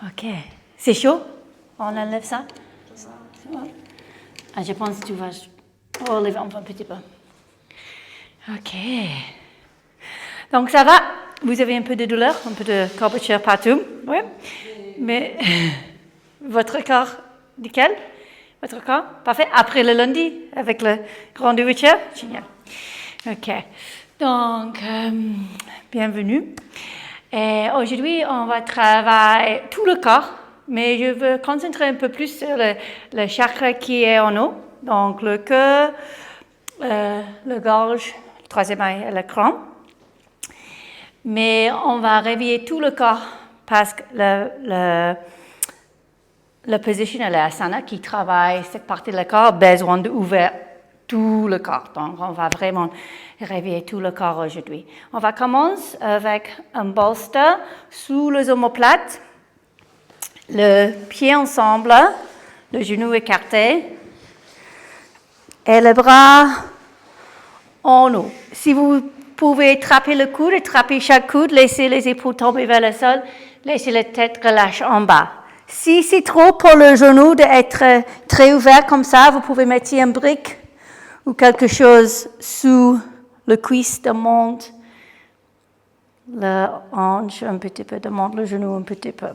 OK. C'est chaud? On enlève ça? Ah, je pense que tu vas enlever un petit peu. OK. Donc, ça va? Vous avez un peu de douleur, un peu de courbature partout? Oui. Mais votre corps, nickel? Votre corps? Parfait. Après le lundi, avec le grand nourriture? Génial. OK. Donc, bienvenue. Et aujourd'hui, on va travailler tout le corps, mais je veux concentrer un peu plus sur le chakra qui est en haut. Donc, le cœur, le gorge, le troisième œil et le crâne. Mais on va réveiller tout le corps parce que la position de l'asana qui travaille cette partie du corps a besoin d'ouvrir tout le corps. Donc, on va vraiment réveiller tout le corps aujourd'hui. On va commencer avec un bolster sous les omoplates, le pied ensemble, le genou écarté et le bras en haut. Si vous pouvez attraper le coude, attraper chaque coude, laissez les épaules tomber vers le sol, laissez la tête relâcher en bas. Si c'est trop pour le genou d'être très ouvert comme ça, vous pouvez mettre une brique ou quelque chose sous le cuisse, demande le hanche un petit peu, demande le genou un petit peu.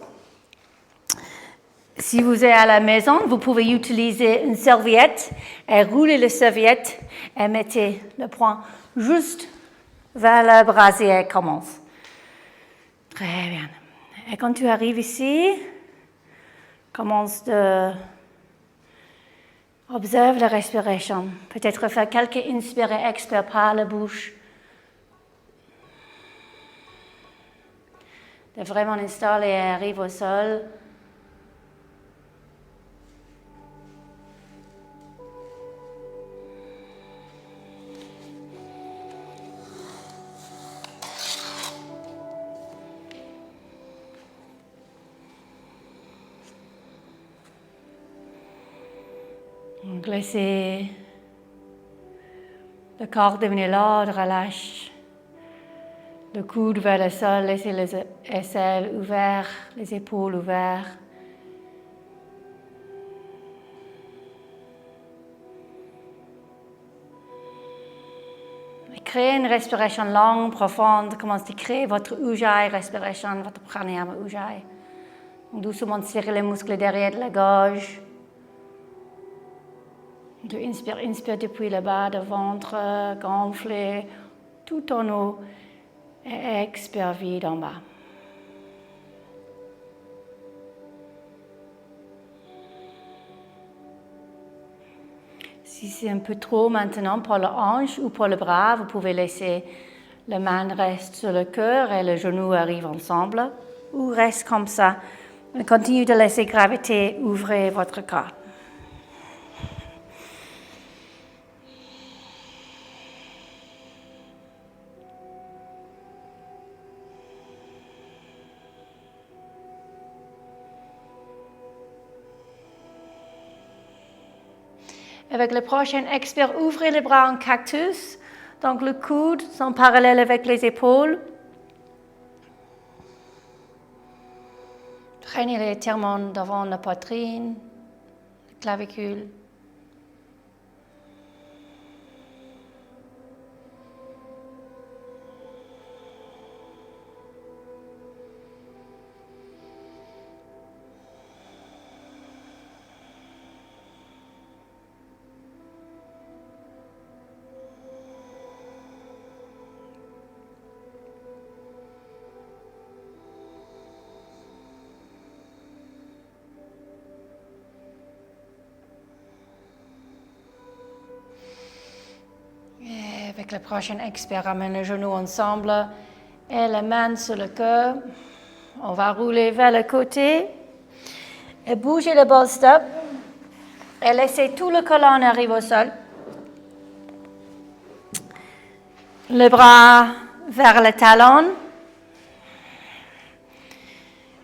Si vous êtes à la maison, vous pouvez utiliser une serviette et rouler la serviette et mettez le poing juste vers le brasier et commence. Très bien. Et quand tu arrives ici, commence de observe la respiration. Peut-être faire quelques inspires et expires par la bouche. De vraiment installer et arriver au sol. Donc, laissez le corps devenir lourd, relâche. Le coude vers le sol, laissez les aisselles ouvertes, les épaules ouvertes. Et créez une respiration longue, profonde. Commencez à créer votre ujjayi respiration, votre pranayama ujjayi. Doucement serrez les muscles derrière de la gorge. Inspire depuis le bas du ventre, gonflez tout en haut et expire vide en bas. Si c'est un peu trop maintenant pour le hanche ou pour le bras, vous pouvez laisser la main reste sur le cœur et le genou arrive ensemble ou reste comme ça. Continuez de laisser gravité ouvrir votre corps. Avec le prochain expire, ouvrez les bras en cactus. Donc, le coude sont parallèles avec les épaules. Traînez légèrement devant la poitrine, la clavicule. Avec le prochain expire, ramène les genoux ensemble et la main sur le cœur. On va rouler vers le côté et bouger le bolster et laisser tout le colonne arriver au sol. Le bras vers le talon.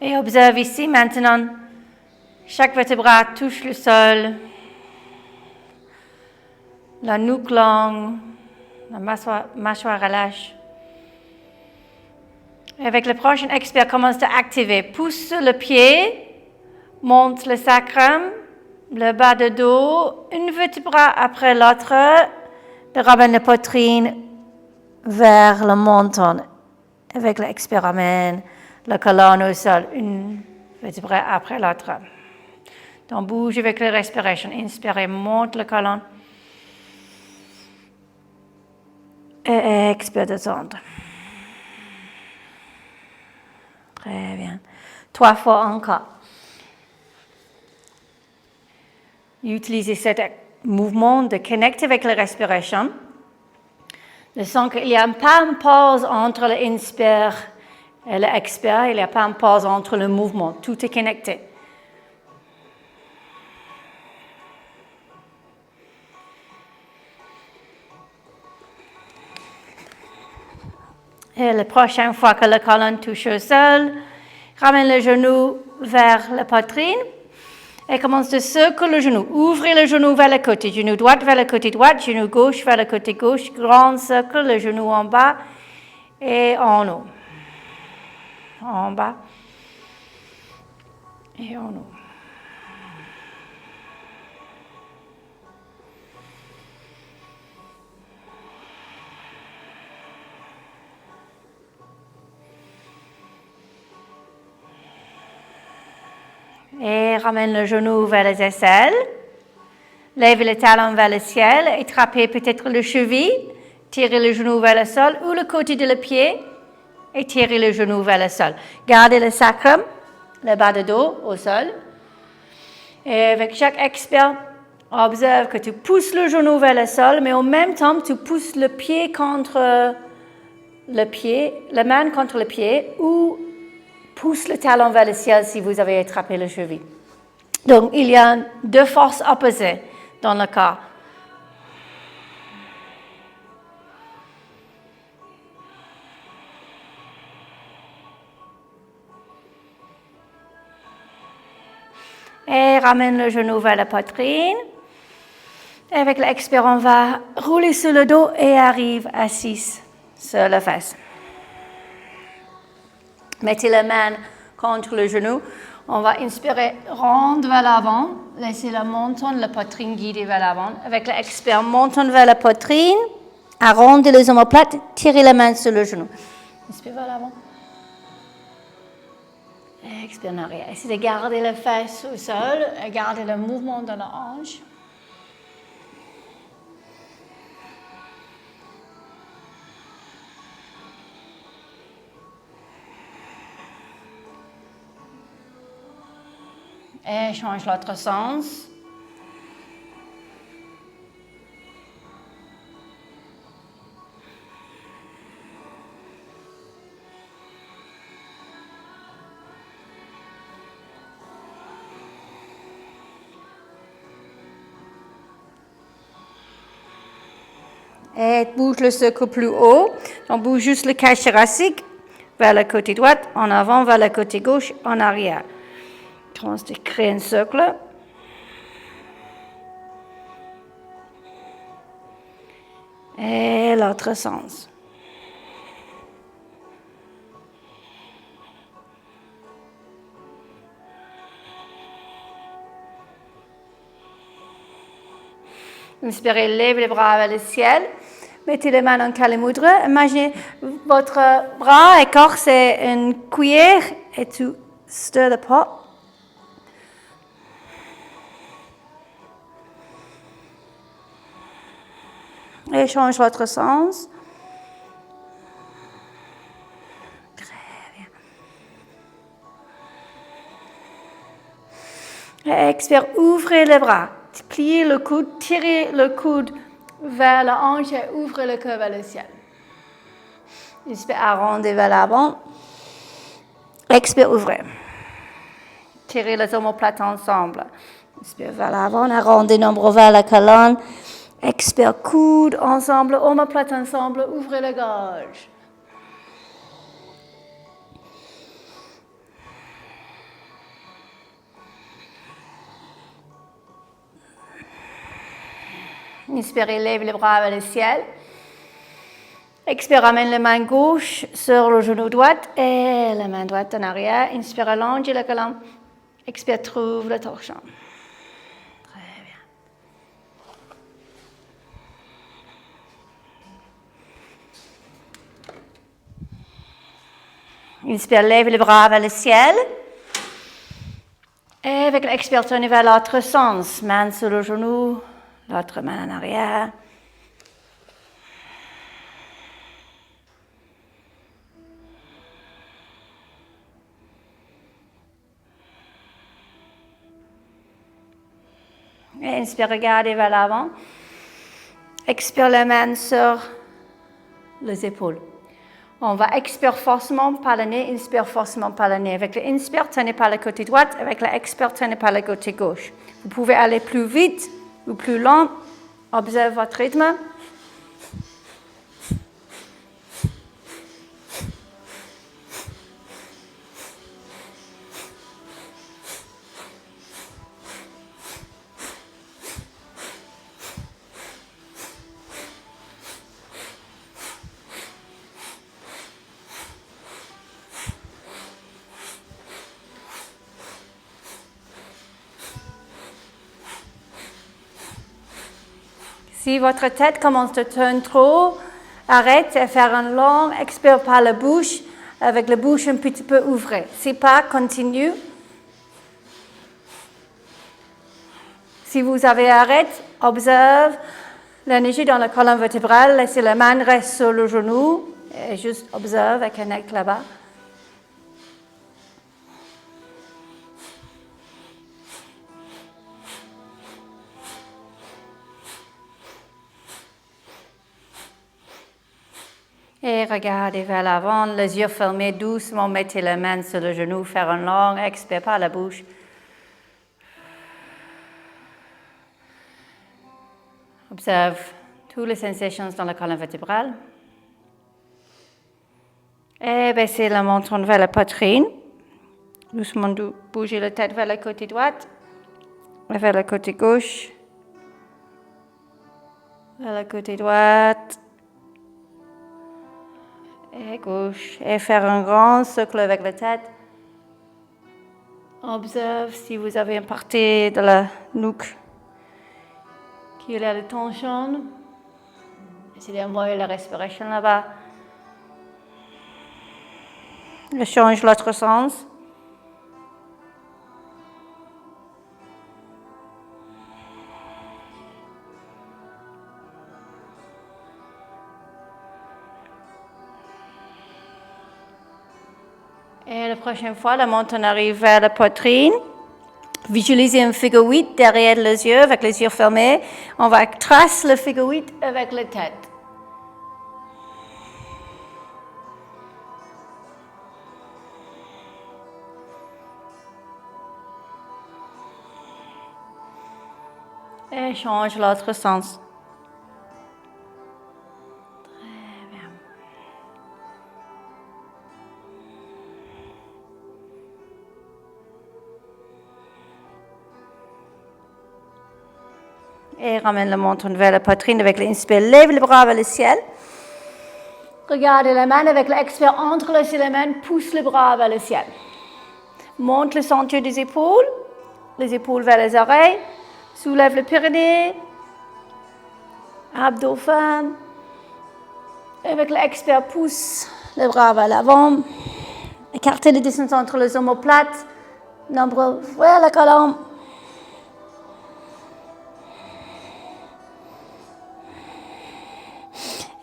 Et observe ici maintenant, chaque vertébrate touche le sol. La nuque longue. La mâchoire relâche. Avec le prochain expire, commence à activer. Pousse le pied, monte le sacrum, le bas de dos, une vertèbre après l'autre, ramène la poitrine vers le menton. Avec l'expire, ramène la colonne au sol, une vertèbre après l'autre. Donc, bouge avec la respiration. Inspirez, monte la colonne. Et expire, descendre. Très bien. 3 fois encore. Utilisez ce mouvement de connecter avec la respiration. Je sens qu'il n'y a pas une pause entre l'inspire et l'expire. Il n'y a pas une pause entre le mouvement. Tout est connecté. Et la prochaine fois que la colonne touche au sol, ramène le genou vers la poitrine et commence de circler le genou. Ouvrez le genou vers le côté. Genou droit vers le côté droit, genou gauche vers le côté gauche. Grand cercle, le genou en bas et en haut. En bas et en haut. Et ramène le genou vers les aisselles. Lève le talon vers le ciel. Attrapez peut-être le cheville. Tirez le genou vers le sol ou le côté de le pied. Et tirez le genou vers le sol. Gardez le sacrum, le bas de dos au sol. Et avec chaque expire, observe que tu pousses le genou vers le sol, mais en même temps, tu pousses le pied contre le pied, la main contre le pied, ou pousse le talon vers le ciel si vous avez attrapé le cheville. Donc, il y a 2 forces opposées dans le corps. Et ramène le genou vers la poitrine. Et avec l'expire, on va rouler sur le dos et arrive assise sur la face. Mettez la main contre le genou. On va inspirer, rendre vers l'avant. Laissez le menton, la poitrine guider vers l'avant. Avec l'expire, menton vers la poitrine. Arrondez les omoplates. Tirez la main sur le genou. Inspire vers l'avant. Expire en arrière. Essayez de garder la fesse au sol et garder le mouvement de la hanche. Et change l'autre sens. Et bouge le cercle plus haut. On bouge juste le cage thoracique vers le côté droit, en avant, vers le côté gauche, en arrière. On crée un cercle. Et l'autre sens. Inspirez, lève les bras vers le ciel. Mettez les mains en Kali Mudra. Imaginez votre bras écorce une cuillère et tu stir le pot. Et change votre sens. Très bien. Et expire, ouvrez les bras. Pliez le coude, tirez le coude vers la hanche et ouvrez le cœur vers le ciel. Inspire, arrondez vers l'avant. Expire, ouvrez. Tirez les omoplates ensemble. Inspire vers l'avant, arrondez nombreux vers la colonne. Expire, coude ensemble, omoplate ensemble, ouvrez la gorge. Inspirez, lève les bras vers le ciel. Expire, ramène la main gauche sur le genou droit et la main droite en arrière. Inspire, allonge la colonne. Expire, trouve le torchon. Très bien. Inspire, lève les bras vers le ciel. Et avec l'expire, tournez vers l'autre sens. Main sur le genou, l'autre main en arrière. Et inspire, regardez vers l'avant. Expire la main sur les épaules. On va expirer forcément par le nez, inspire forcément par le nez. Avec l'inspire, tenez par le côté droit. Avec l'expire, tenez par le côté gauche. Vous pouvez aller plus vite ou plus lent. Observez votre rythme. Si votre tête commence à tourner trop, arrête et faire un long expire par la bouche, avec la bouche un petit peu ouverte. Si pas, continue. Si vous avez arrêté, observe l'énergie dans la colonne vertébrale. Laissez la main rester sur le genou et juste observe et connecte là-bas. Et regardez vers l'avant, les yeux fermés, doucement mettez la main sur le genou, faire un long expire par la bouche. Observe toutes les sensations dans la colonne vertébrale. Et baissez le menton vers la poitrine. Doucement bougez la tête vers le côté droit et vers le côté gauche. Vers le côté droit. Et gauche. Et faire un grand cercle avec la tête. Observe si vous avez une partie de la nuque qui a l'air de tension. Essayez d'envoyer la respiration là-bas. Je change l'autre sens. Et la prochaine fois, le menton arrive vers la poitrine. Visualisez un figure 8 derrière les yeux, avec les yeux fermés. On va tracer le figure 8 avec la tête. Et change l'autre sens. Et ramène le menton vers la poitrine avec l'inspire. Lève les bras vers le ciel. Regardez la main avec l'expire entre les mains. Pousse les bras vers le ciel. Monte le ceinture des épaules. Les épaules vers les oreilles. Soulève le périnée. Abdos fermes. Avec l'expire, pousse les bras vers l'avant. Écartez les distances entre les omoplates. Nombreux vers la colonne.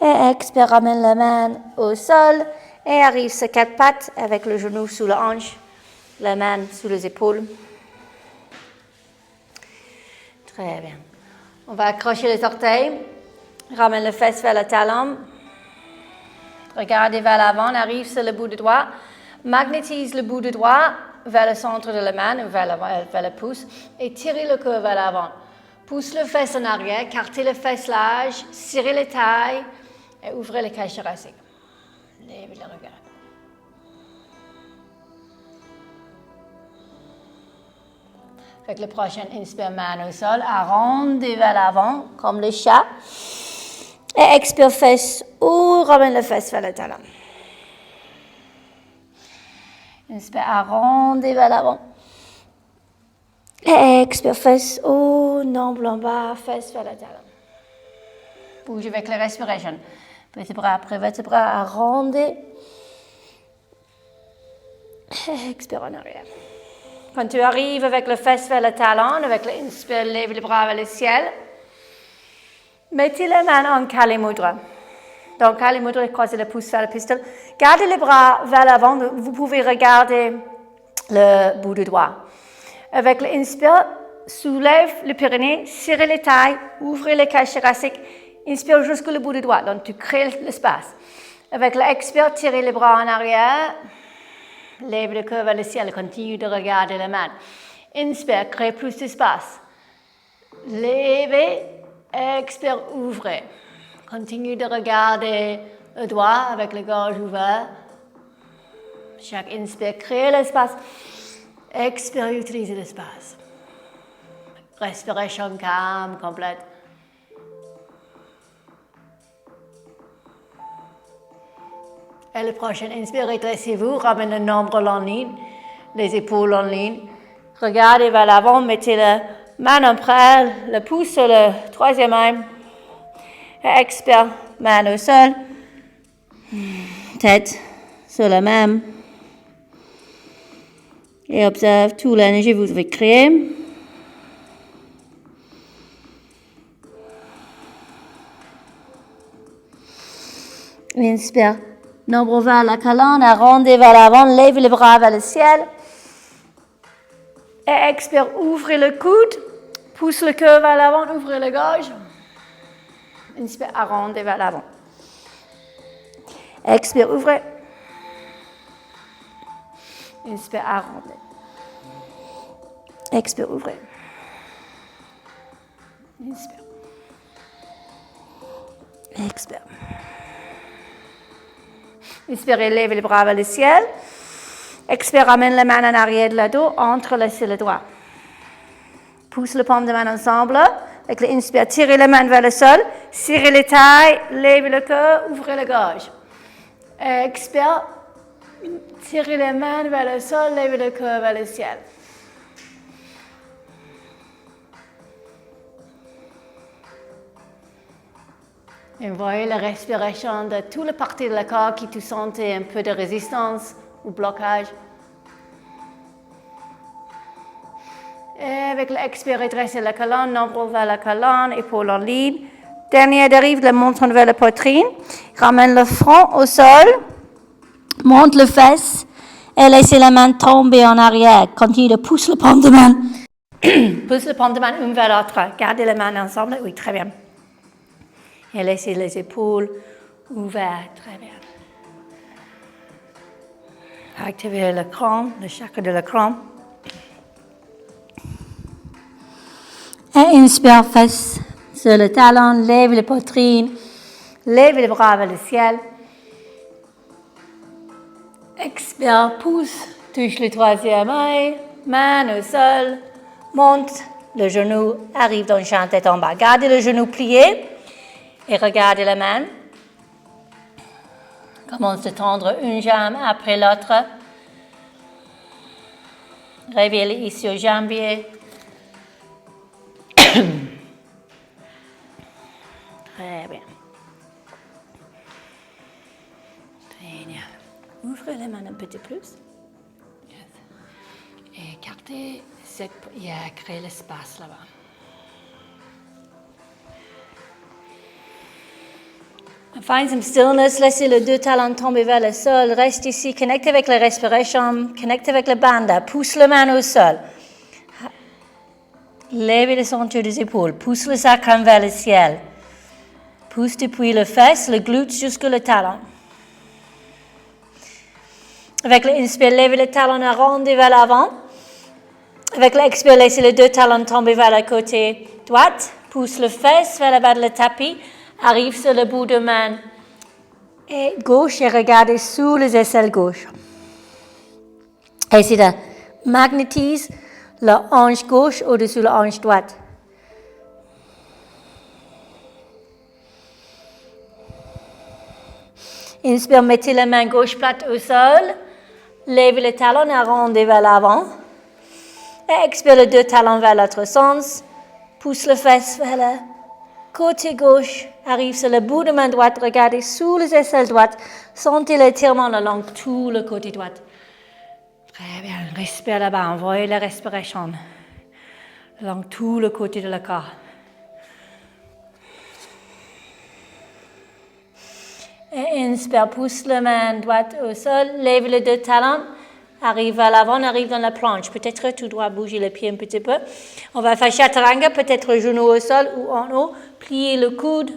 Et expire, ramène la main au sol et arrive sur quatre pattes avec le genou sous la hanche, la main sous les épaules. Très bien. On va accrocher les orteils, ramène les fesses vers le talon, regardez vers l'avant, arrive sur le bout du doigt, magnétise le bout du doigt vers le centre de la main, vers le pouce, et tirez le corps vers l'avant. Pousse les fesses en arrière, écartez les fesses larges, serrez les tailles, et ouvrez les cages thoraciques. Lèvez le regard. Avec le prochain inspire, main au sol, arrondez vers l'avant, comme le chat. Et expire, fesses haut, ramène le fesse vers le talon. Inspire, arrondis vers l'avant. Expire, fesse haut, nombre en bas, fesse vers le talon. Bouge avec la respiration. Vertébra après vertébra, arrondis. Expire en arrière. Quand tu arrives avec le fesse vers le talon, avec l'inspire, lève les bras vers le ciel. Mettez les mains en Kali Mudra. Donc, Kali Mudra, croisez le pouce vers le pistil. Gardez les bras vers l'avant. Vous pouvez regarder le bout du doigt. Avec l'inspire, soulève le périnée, serrez les tailles, ouvrez les cages thoraciques. Inspire jusqu'au bout du doigt. Donc, tu crées l'espace. Avec l'expire, tirez les bras en arrière. Lève le cœur vers le ciel. Continue de regarder les mains. Inspire, crée plus d'espace. Levez. Expire, ouvrez. Continue de regarder le doigt avec la gorge ouverte. Chaque inspire, crée l'espace. Expire, utilisez l'espace. Respiration calme, complète. Et le prochain inspire, redressez-vous, ramenez le nombril en ligne, les épaules en ligne. Regardez vers l'avant, mettez la main en près, le pouce sur le troisième main. Et expire, main au sol. Tête sur la main. Et observe toute l'énergie que vous avez créée. Inspire. Nombre vers la colonne, arrondez vers l'avant, lève les bras vers le ciel. Et expire, ouvrez le coude, pousse le cœur vers l'avant, ouvrez la gorge. Inspire, arrondez vers l'avant. Expire, ouvrez. Inspire, arrondez. Expire, ouvrez. Inspire. Expire. Inspirez, levez les bras vers le ciel. Expire, ramène les mains en arrière de la dos, entrelacez le doigt. Pousse le paume de main ensemble. Avec l'inspire, tirez les mains vers le sol. Serrez les tailles, levez le cœur, ouvrez la gorge. Expire, tirez les mains vers le sol, levez le cœur vers le ciel. Et voyez la respiration de toute la partie de le corps qui te sentait un peu de résistance ou blocage. Et avec l'expire, redressez la colonne, nombril vers la colonne, épaules en ligne. Dernière dérive, le menton vers la poitrine. Ramène le front au sol. Monte le fesse. Et laissez la main tomber en arrière. Continue de pousser le paume de main. Pousse le paume de main une vers l'autre. Gardez les mains ensemble. Oui, très bien. Et laissez les épaules ouvertes. Très bien. Activez le crâne, le chakra de l'écran. Et inspire, fesse sur le talon, lève les poitrines, lève les bras vers le ciel. Expire, pousse, touche le troisième œil, main au sol, monte le genou, arrive dans le champ tête en bas. Gardez le genou plié et regardez la main. Commence à tendre une jambe après l'autre. Réveillez ici au jambier. Très bien. Très bien. Ouvrez les mains un petit plus. Et écartez. Créez l'espace là-bas. Find some stillness. Laissez les deux talons tomber vers le sol. Reste ici. Connectez avec la respiration. Connectez avec le bandha. Pousse la main au sol. Levez les ceintures des épaules. Pousse le sacrum vers le ciel. Pousse depuis le fesse, le glute jusqu'au talon. Avec l'inspire, levez le talon arrondi vers l'avant. Avec l'expire, laissez les deux talons tomber vers le côté droit. Pousse le fesse vers le bas de tapis. Arrive sur le bout de main et gauche et regardez sous les aisselles gauche. Essayez de magnétiser la hanche gauche au-dessus de la hanche droite. Inspire, mettez la main gauche plate au sol. Levez le talon, arrondez vers l'avant. Et expire les 2 talons vers l'autre sens. Pousse le fesse vers le côté gauche. Arrive sur le bout de main droite. Regardez sous les aisselles droites. Sentez l'étirement le long de tout le côté droit. Très bien. Respire là-bas. Envoyez la respiration le long de tout le côté de le corps. Et inspire, pousse la main droite au sol. Lève les 2 talons. Arrive à l'avant, arrive dans la planche. Peut-être tu dois bouger les pieds un petit peu. On va faire chaturanga, peut-être genou au sol ou en haut. Pliez le coude,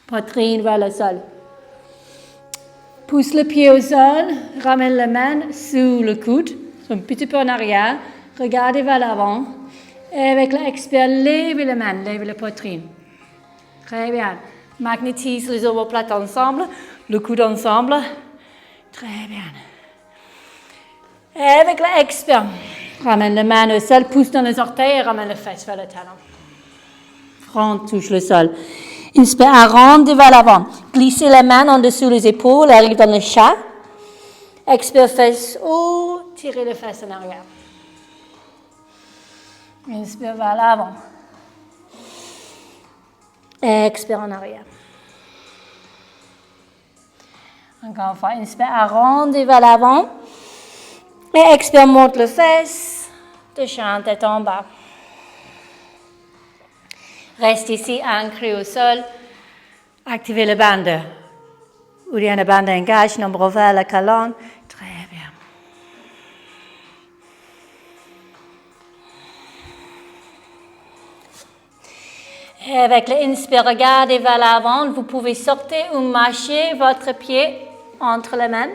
poitrine vers le sol. Pousse le pied au sol, ramène la main sous le coude, un petit peu en arrière. Regardez vers l'avant. Et avec l'expire, levez la main, levez la poitrine. Très bien. Magnétise les omoplates ensemble, le coude ensemble. Très bien. Et avec l'expire, ramène la main au sol, pousse dans les orteils et ramène le fesse vers le talon. Front touche le sol. Inspire, arrondez vers l'avant. Glissez la main en dessous les épaules, arrive dans le chat. Expire, fesse haut, tirez le fesse en arrière. Inspire vers l'avant. Expire en arrière. Encore une fois, inspire, arrondez vers l'avant. Et expire, monte le fesse, de champ tête en bas. Reste ici, ancré au sol. Activez le bande. Uddiyana Bandha engage, nombre vers la colonne. Très bien. Et avec l'inspire, regardez vers l'avant. Vous pouvez sortir ou marcher votre pied entre les mains.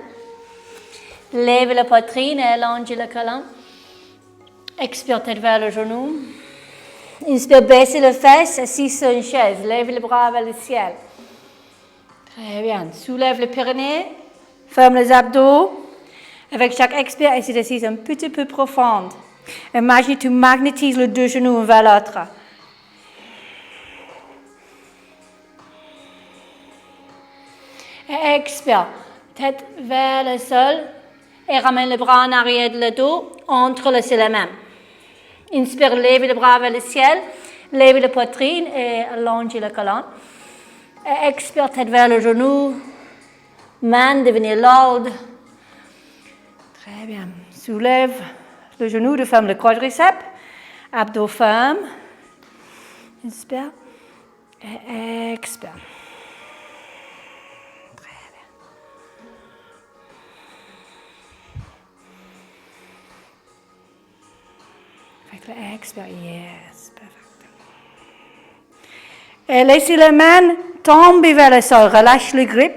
Levez la poitrine et allongez la colonne. Expire tête vers le genou. Inspire, baissez les fesses, assis sur une chaise. Levez les bras vers le ciel. Très bien. Soulève le périnée. Ferme les abdos. Avec chaque expire, essayez d'assis un petit peu profonde. Imagine tu magnétises les 2 genoux vers l'autre. Et expire. Tête vers le sol. Et ramène les bras en arrière de le dos. Entre les mains. Inspire, levez les bras vers le ciel. Levez la poitrine et allongez la colonne. Et expire, tête vers le genou. Main devenir lourde. Très bien. Soulève le genou de ferme le quadriceps. Abdos ferme. Inspire. Et expire. Très bien. Avec l'expire. Yes. Perfect. Et laissez la main tomber vers le sol. Relâche le grip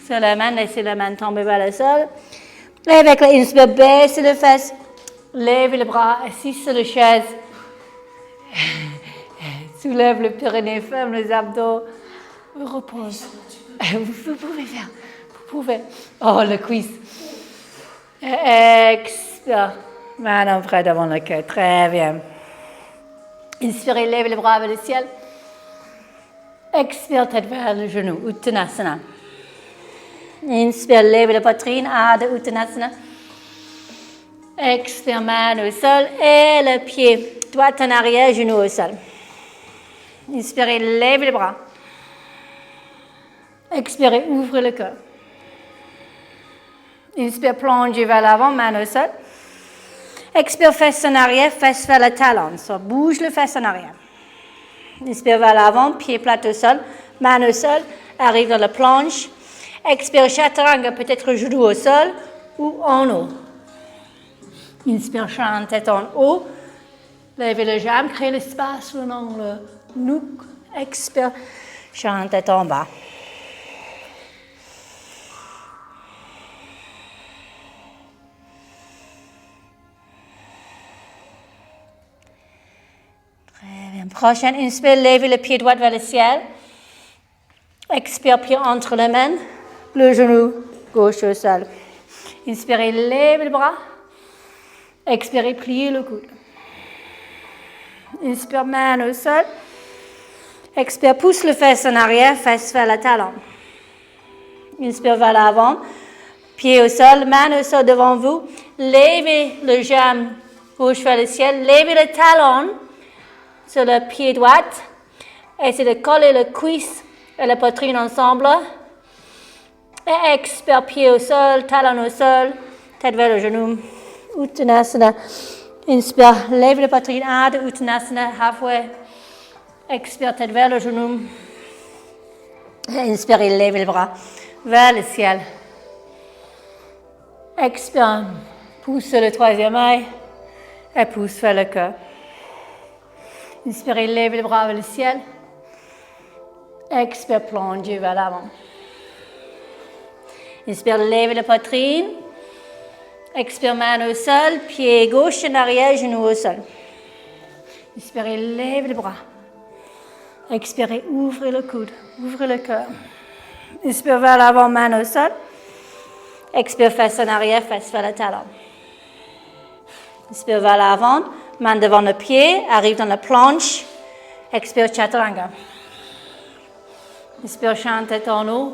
sur la main. Laissez la main tomber vers le sol. Et avec l'inspire, baissez les fesses. Levez les bras. Assis sur la chaise. Soulève le périnée. Ferme les abdos. Repose. Vous pouvez faire. Vous pouvez. Oh, le cuisse. Expire. Main en près devant le cœur. Très bien. Inspirez, levez les bras vers le ciel. Expire, tête vers le genou, Uttanasana. Inspire, lève la poitrine, Adha Uttanasana. Expire, main au sol et le pied droit en arrière, genou au sol. Inspirez, lève les bras. Expirez, ouvrez le cœur. Inspire, plongez vers l'avant, main au sol. Expire, fesse en arrière, fesse vers le talon. So, bouge le fesse en arrière. Inspire vers l'avant, pied plat au sol, main au sol, arrive dans la planche. Expire, chaturanga, peut-être genou au sol ou en haut. Inspire, chante tête en haut. Levez les jambes, créez l'espace le long le nuque. Expire, chante tête en bas. Prochaine, inspire, levez le pied droit vers le ciel. Expire, pied entre les mains, le genou gauche au sol. Inspirez, levez le bras. Expirez, pliez le coude. Inspire, main au sol. Expire, pousse le fesse en arrière, fesse vers le talon. Inspire vers l'avant. Pied au sol, main au sol devant vous. Levez le jambe gauche vers le ciel. Levez le talon sur le pied droit. Essayez de coller le cuisse et la poitrine ensemble. Et expire, pied au sol, talon au sol, tête vers le genou. Uttanasana. Inspire, lève la poitrine, Ardha Uttanasana, halfway. Expire, tête vers le genou. Inspirez, levez les bras vers le ciel. Expire, pousse le troisième œil et pousse vers le cœur. Inspirez, levez les bras vers le ciel. Expire, plongez vers l'avant. Inspire, levez la poitrine. Expire, main au sol, pied gauche en arrière, genou au sol. Inspirez, levez les bras. Expirez, ouvrez le coude, ouvrez le cœur. Inspire vers l'avant, main au sol. Expire, face en arrière, face vers le talon. Inspire vers l'avant, main devant le pied, arrive dans la planche. Expire, chaturanga. Inspire, chante tête en haut.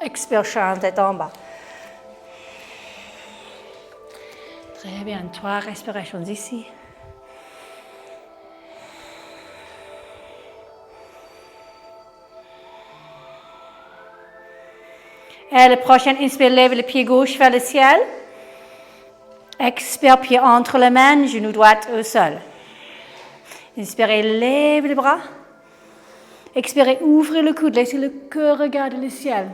Expire, chante tête en bas. Très bien, 3 respirations ici. Et le prochain, inspire, lève le pied gauche vers le ciel. Expire, pied entre les mains, genou droit au sol. Inspirez, lève les bras. Expirez, ouvrez le coude, laissez le cœur regarder le ciel.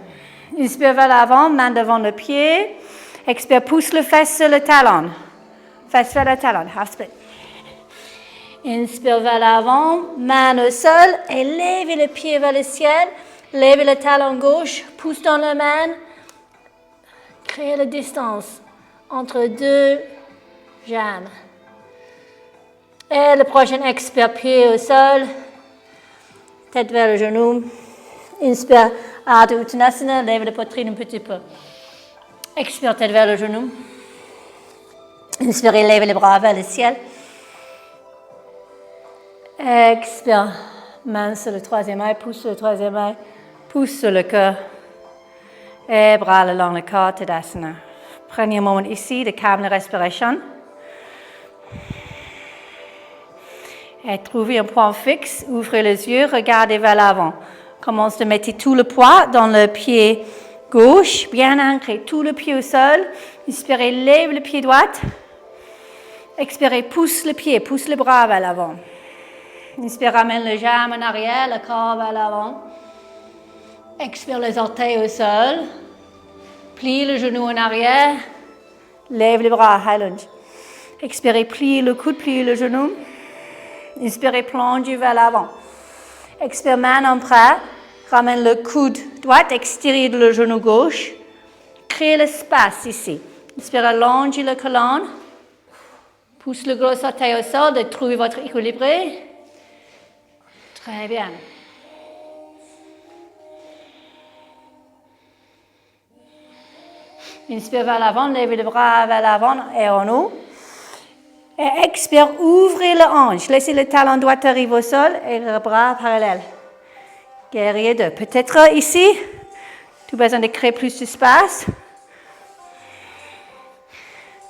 Inspire vers l'avant, main devant le pied. Expire, pousse le fesse sur le talon. Fesse vers le talon, half split. Inspire vers l'avant, main au sol et levez le pied vers le ciel. Levez le talon gauche, pousse dans la main. Créez la distance entre deux jambes. Et le prochain, expire, pied au sol. Tête vers le genou. Inspire, Ardha Uttanasana, lève la poitrine un petit peu. Expire, tête vers le genou. Inspirez, lève les bras vers le ciel. Expire, main sur le troisième œil, pousse sur le troisième œil, pousse sur le cœur. Et bras le long le corps, Tadasana. Prenez un moment ici de calmer la respiration. Et trouvez un point fixe, ouvrez les yeux, regardez vers l'avant. Commencez de mettre tout le poids dans le pied gauche, bien ancré, tout le pied au sol. Inspirez, lève le pied droit. Expirez, pousse le pied, pousse le bras vers l'avant. Inspire, ramène le jambe en arrière, le corps vers l'avant. Expire les orteils au sol. Plie le genou en arrière. Lève les bras, high lunge. Expirez, pliez le coude, pliez le genou. Inspirez, plongez vers l'avant. Expire, main en bras. Ramène le coude droit, extérieur de le genou gauche. Créez l'espace ici. Inspire, allongez le colonne. Pousse le gros orteil au sol, de trouver votre équilibre. Très bien. Inspire vers l'avant, levez les bras vers l'avant et en haut. Et expire, ouvrez le hanche. Laissez le talon droit arriver au sol et le bras parallèle. Guerrier 2. Peut-être ici, tu as besoin de créer plus d'espace.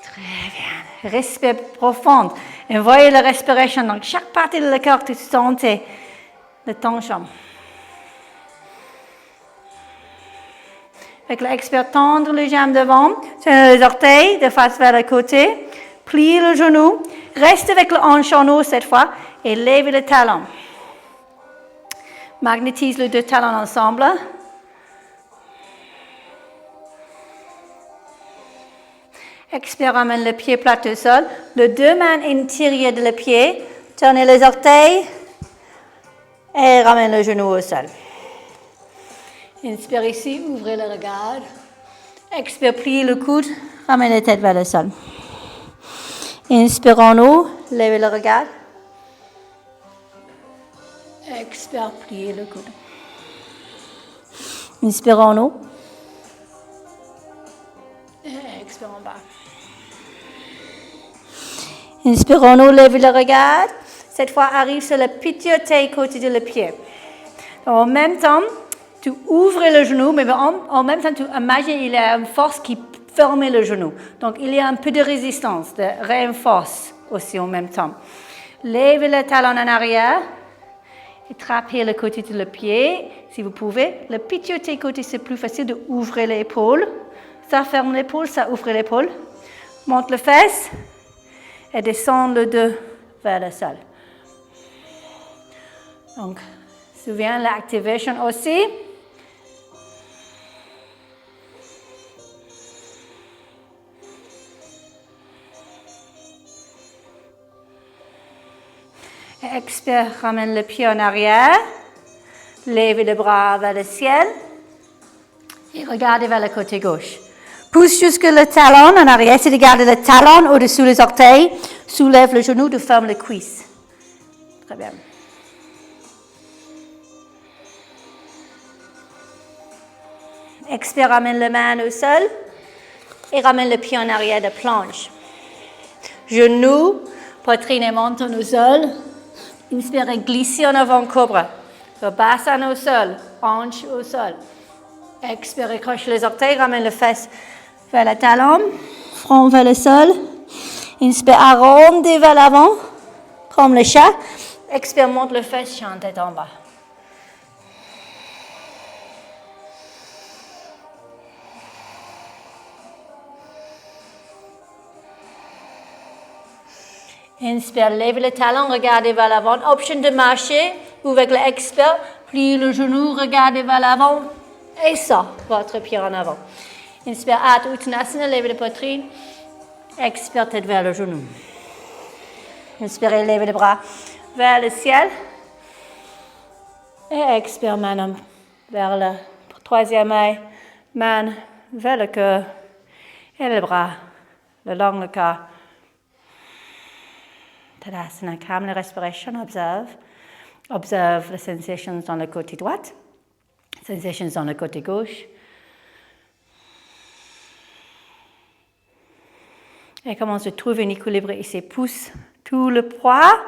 Très bien. Respire profond. Envoyez la respiration dans chaque partie de le corps que tu sentez de tension. Avec l'expire, tendre les jambes devant, tenez les orteils de face vers le côté, pliez le genou, reste avec le hanche en haut cette fois et levez le talon. Magnétise les deux talons ensemble. Expire, ramène le pied plat au sol. Les deux mains intérieures de le pied, tournez les orteils et ramène le genou au sol. Inspire ici, ouvrez le regard. Expire, pliez le coude, ramène la tête vers le sol. Inspire en haut, levez le regard. Expire, pliez le coude. Inspire en haut. Et expire en bas. Inspire en haut, levez le regard. Cette fois, arrive sur le petit orteil côté de le pied. Donc, en même temps, Tu ouvres le genou, mais en même temps, tu imagines qu'il y a une force qui ferme le genou. Donc, il y a un peu de résistance, de renforce aussi en même temps. Levez le talon en arrière et trapez le côté de le pied, si vous pouvez. Le pivoter côté, c'est plus facile de ouvrir l'épaule. Ça ferme l'épaule, ça ouvre l'épaule. Monte le fesse et descend le dos vers le sol. Donc, souviens l'activation aussi. Et expire, ramène le pied en arrière. Levez le bras vers le ciel. Et regardez vers le côté gauche. Pousse jusque le talon en arrière. Essayez de garder le talon au-dessus des orteils. Soulève le genou, tu fermes les cuisses. Très bien. Expire, ramène la main au sol. Et ramène le pied en arrière de planche. Genou, poitrine et menton au sol. Inspirez, glissez en avant, cobra. Bassin au sol, hanche au sol. Expirez, croche les orteils, ramène le fesse vers le talon, front vers le sol. Inspire, arrondis vers l'avant, comme le chat. Expire, monte le fesse, chante tête en bas. Inspire, lève le talon, regardez vers l'avant. Option de marcher, ou avec l'expire, pliez le genou, regardez vers l'avant. Et ça, votre pied en avant. Inspire, Ardha Uttanasana, lève la poitrine. Expire, tête vers le genou. Inspirez, lève les bras vers le ciel. Et expire, main vers le troisième œil. Main vers le cœur. Et les bras le long du corps. Tadasana, calme la respiration, observe. Observe les sensations dans le côté droit, sensations dans le côté gauche. Et commence à trouver un équilibre ici. Pousse tout le poids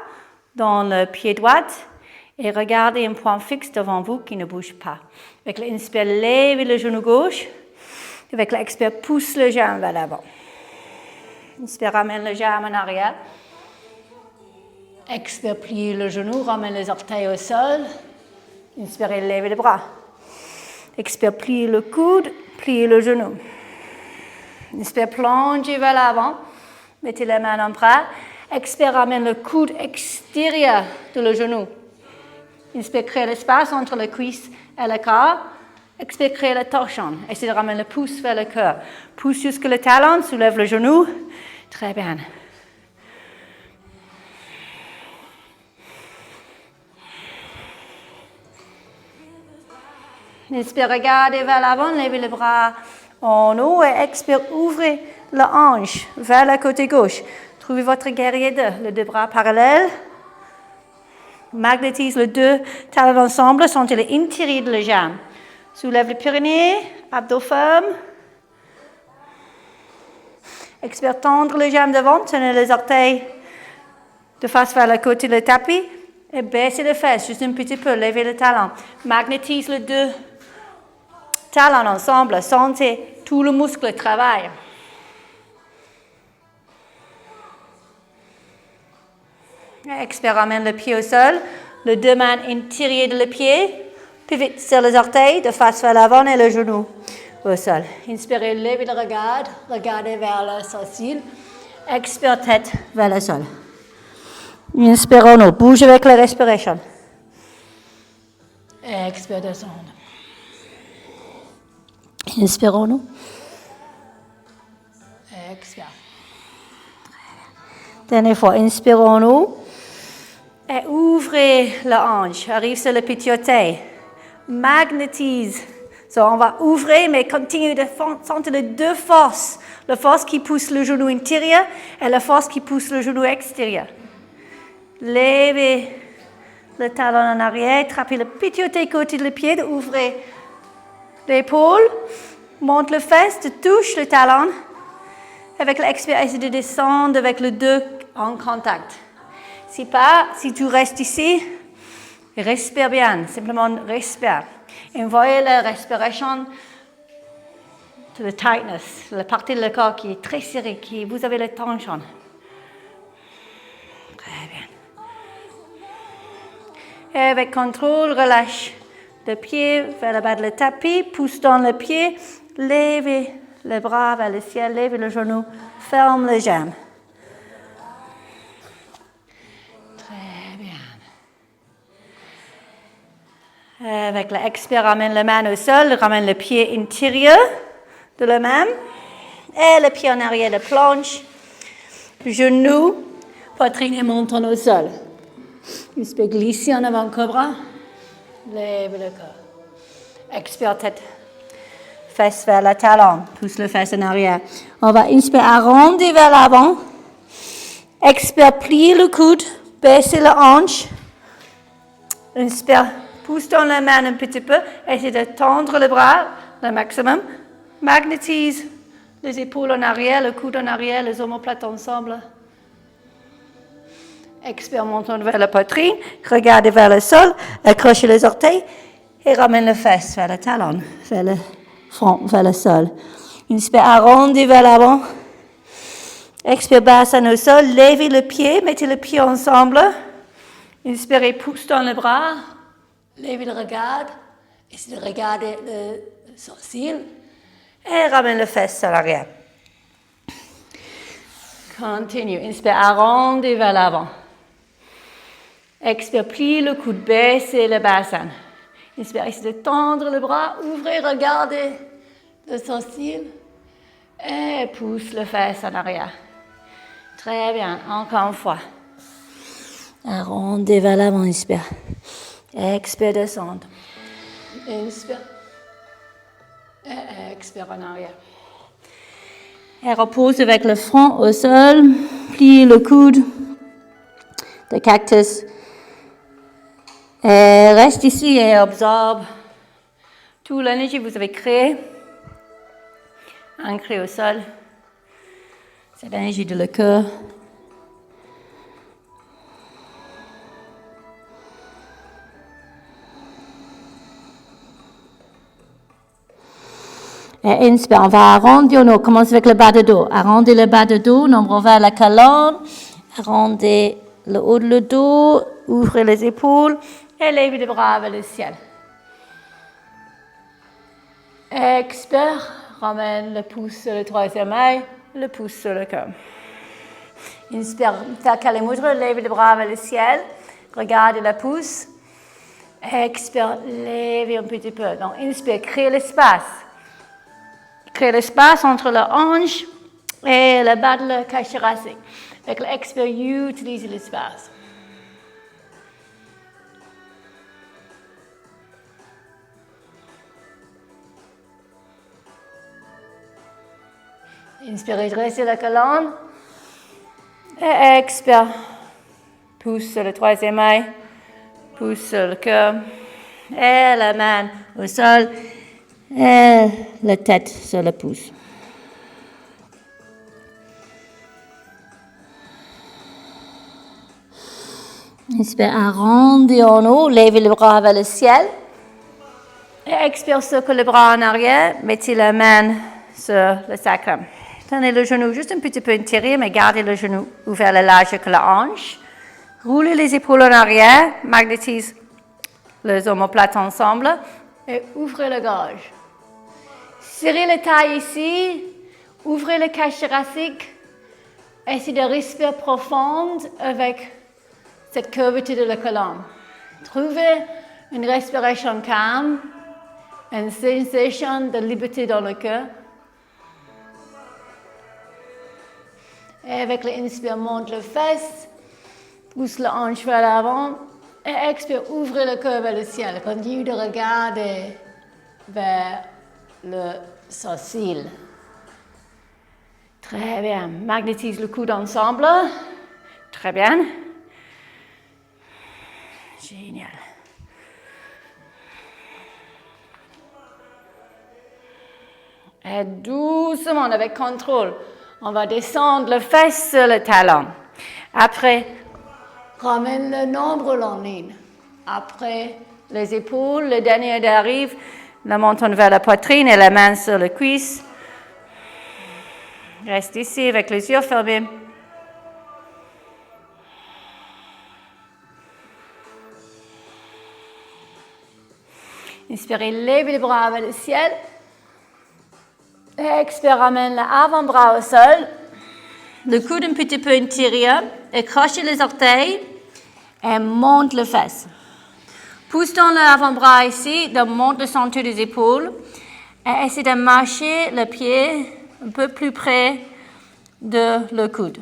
dans le pied droit et regardez un point fixe devant vous qui ne bouge pas. Avec l'inspire, lève le genou gauche. Avec l'expire, pousse le jambe vers l'avant. Inspire, ramène le jambe en arrière. Expire, pliez le genou, ramène les orteils au sol. Inspirez, levez les bras. Expire, pliez le coude, pliez le genou. Inspire, plongez vers l'avant. Mettez les mains en bras. Expire, ramène le coude extérieur de le genou. Inspire, crée l'espace entre la cuisse et le corps. Expire, crée le torchon. Essayez de ramener le pouce vers le cœur. Pousse jusque le talon, soulève le genou. Très bien. Inspire, regardez vers l'avant, levez les bras en haut et expire, ouvrez la hanche vers le côté gauche. Trouvez votre guerrier 2, les deux bras parallèles. Magnétise les deux talons ensemble, sentez l'intérieur de la jambe. Soulève les périnée, abdos fermes. Expire, tendre les jambes devant, tenez les orteils de face vers le côté du tapis et baissez les fesses juste un petit peu, levez le talon. Magnétise les deux talons ensemble, sentez tout le muscle travaille. Expire, ramène le pied au sol, les deux mains intérieures de le pied, pivot sur les orteils, de face vers l'avant et le genou au sol. Inspirez, levez le regard, regardez vers le sourcil. Expire, tête vers le sol. Inspirons-nous, bouge avec la respiration. Expire, descendre. Inspirons-nous. Expire. Dernière fois, inspirons-nous. Et ouvrez la hanche, arrive sur le pied-orteil. Magnétise. So, on va ouvrir, mais continue de sentir les deux forces. La force qui pousse le genou intérieur et la force qui pousse le genou extérieur. Levez le talon en arrière, trappez le pied-orteil côté du pied, ouvrez l'épaule, monte le fesse, touche le talon. Avec l'expire, essaye de descendre avec les deux en contact. Si tu restes ici, respire bien, simplement respire. Envoyez la respiration to the tightness, la partie du corps qui est très serrée, qui vous avez la tension. Très bien. Et avec contrôle, relâche le pied vers le bas du tapis, pousse dans le pied, levez les bras vers le ciel, levez le genou, ferme les jambes. Très bien. Avec l'expire, ramène la main au sol, ramène le pied intérieur de la main et le pied en arrière de planche, genou, poitrine et menton au sol. Inspire, glisser en avant cobra, lève le corps. Expire, tête, fesses vers le talon, pousse le fesse en arrière. On va inspirer, arrondir vers l'avant. Expire, plier le coude, baisser la hanche. Inspire, pousse dans la main un petit peu, essaye de tendre le bras le maximum. Magnétise les épaules en arrière, le coude en arrière, les omoplates ensemble. Expire, montons vers la poitrine, regardez vers le sol, accrochez les orteils et ramène les fesses vers le talon, vers le front, vers le sol. Inspire, arrondis vers l'avant. Expire, bassin au sol, levez le pied, mettez le pied ensemble. Inspirez, pousse dans le bras, levez le regard, essayez de regarder le sourcil et ramène les fesses à l'arrière. Continue, inspire, arrondis vers l'avant. Expire, plie le coude, baissez le bassin. Inspire, essayez de tendre le bras, ouvrez, regardez le sourcil et pousse le fesse en arrière. Très bien, encore une fois. Arrondez vers l'avant, inspire. Expire, descendre. Inspire. Et expire en arrière. Et repose avec le front au sol. Pliez le coude de cactus. Et reste ici et absorbe toute l'énergie que vous avez créée. Ancrée au sol. Cette énergie de le cœur. Et inspire, on va arrondir, on commence avec le bas de dos. Arrondez le bas de dos, nombre vers la colonne. Arrondez le haut de le dos, ouvrez les épaules et levez les bras vers le ciel. Expire, ramène le pouce sur le troisième œil, le pouce sur le cœur. Inspire, Thakalaya Mudra, levez les bras vers le ciel, regardez le pouce. Expire, levez un petit peu. Donc, inspire, créez l'espace. Créez l'espace entre la hanche et le bas de la cage thoracique. Avec l'expire, utilisez l'espace. Inspirez, dressez la colonne. Et expire. Pouce sur le troisième œil. Pouce sur le cœur. Et la main au sol. Et la tête sur le pouce. Inspire, arrondis en haut, levez les bras vers le ciel. Et expire, circle les bras en arrière, mettez la main sur le sacrum. Tenez le genou juste un petit peu intérieur, mais gardez le genou ouvert le large que la hanche. Roulez les épaules en arrière, magnétise les omoplates ensemble et ouvrez la gorge. Serrez la taille ici, ouvrez le cage thoracique. Essayez de respirer profond avec cette curvature de la colonne. Trouvez une respiration calme, une sensation de liberté dans le cœur. Et avec l'inspire, monte le fesse, pousse la hanche vers l'avant. Et expire, ouvrez le cœur vers le ciel. Continue de regarder vers le sourcil. Très bien. Magnétise le coude ensemble. Très bien. Génial. Et doucement, avec contrôle, on va descendre le fesse sur le talon. Après, ramène le nombril en ligne. Après, les épaules, le dernier arrive, la menton vers la poitrine et la main sur le cuisse. Reste ici avec les yeux fermés. Inspirez, levez les bras vers le ciel. Expire, ramène l'avant-bras au sol. Le coude un petit peu intérieur. Accrochez les orteils et monte les fesses. Pousse dans l'avant-bras ici, monte le centre des épaules et essayez de marcher le pied un peu plus près de le coude.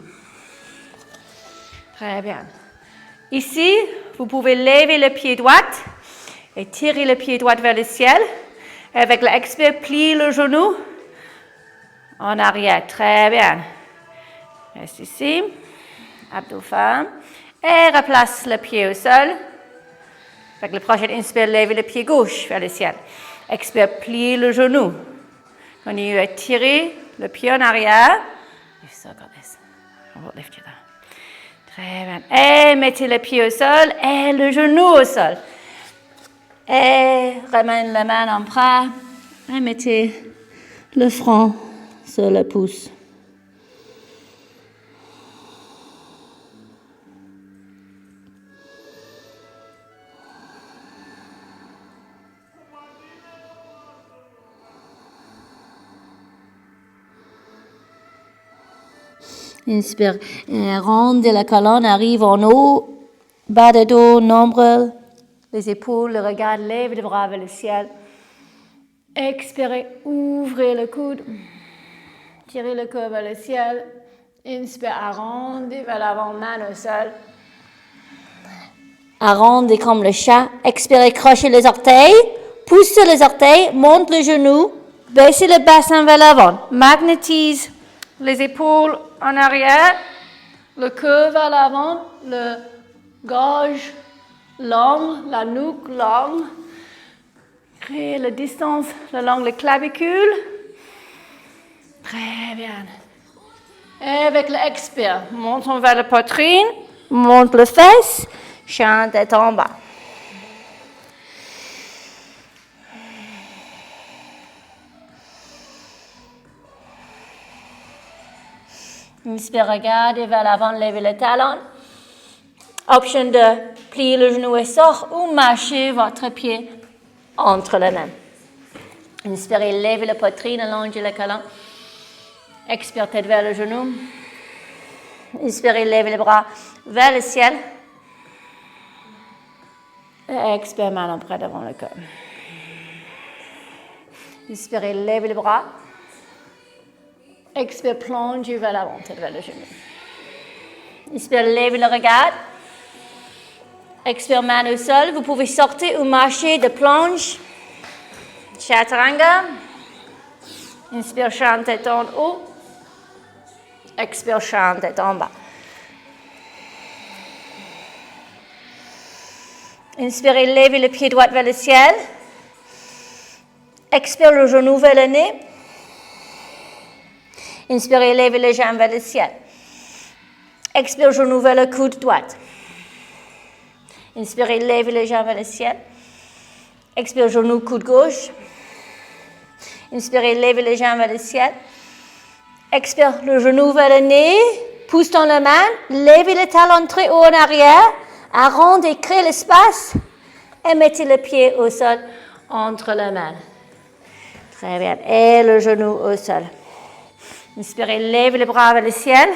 Très bien. Ici, vous pouvez lever le pied droit et tirer le pied droit vers le ciel. Avec l'expire, pliez le genou en arrière. Très bien. Reste ici. Abdos fermes. Et replace le pied au sol. Avec le prochain inspire, levez le pied gauche vers le ciel. Expire, pliez le genou. Continuez à tirer le pied en arrière. You've still got this. I won't lift you there. Très bien. Et mettez le pied au sol et le genou au sol. Et ramène la main en bras et mettez le front sur le pouce. Inspire, rond de la colonne arrive en haut, bas de dos, nombril, les épaules, le regard, lève les bras vers le ciel. Expirez, ouvrez le coude, tirez le corps vers le ciel. Inspire, arrondez vers l'avant, main au sol. Arrondez comme le chat. Expirez, crochez les orteils, poussez les orteils, monte le genou, baissez le bassin vers l'avant. Magnétise les épaules en arrière, le cœur vers l'avant, le gorge long, la nuque longue. Créez la distance le long des clavicules. Très bien. Et avec l'expire, montons vers la poitrine, monte les fesses, chante tête en bas. Inspire, regardez vers l'avant, levez le talon. Option de plier le genou et sort ou marcher votre pied entre les mains. Inspirez, levez la poitrine, allongez le colonne. Expire, tête vers le genou. Inspirez, levez les bras vers le ciel. Et expire, main près devant le corps. Inspirez, levez les bras. Expire, plongez vers l'avant, tête vers le genou. Inspire, levez le regard. Expire, main au sol. Vous pouvez sortir ou marcher de plonge. Chaturanga. Inspire, chante tête en haut. Expire, chante tête en bas. Inspirez, levez le pied droit vers le ciel. Expire, le genou vers le nez. Inspirez, levez les jambes vers le ciel. Expire, genou vers le coude droit. Inspirez, levez les jambes vers le ciel. Expire, genou, coude gauche. Inspirez, levez les jambes vers le ciel. Expire, le genou vers le nez. Pousse dans la main. Levez les talons très haut en arrière. Arrondez, créez l'espace. Et mettez le pied au sol entre les mains. Très bien. Et le genou au sol. Inspirez, levez les bras vers le ciel.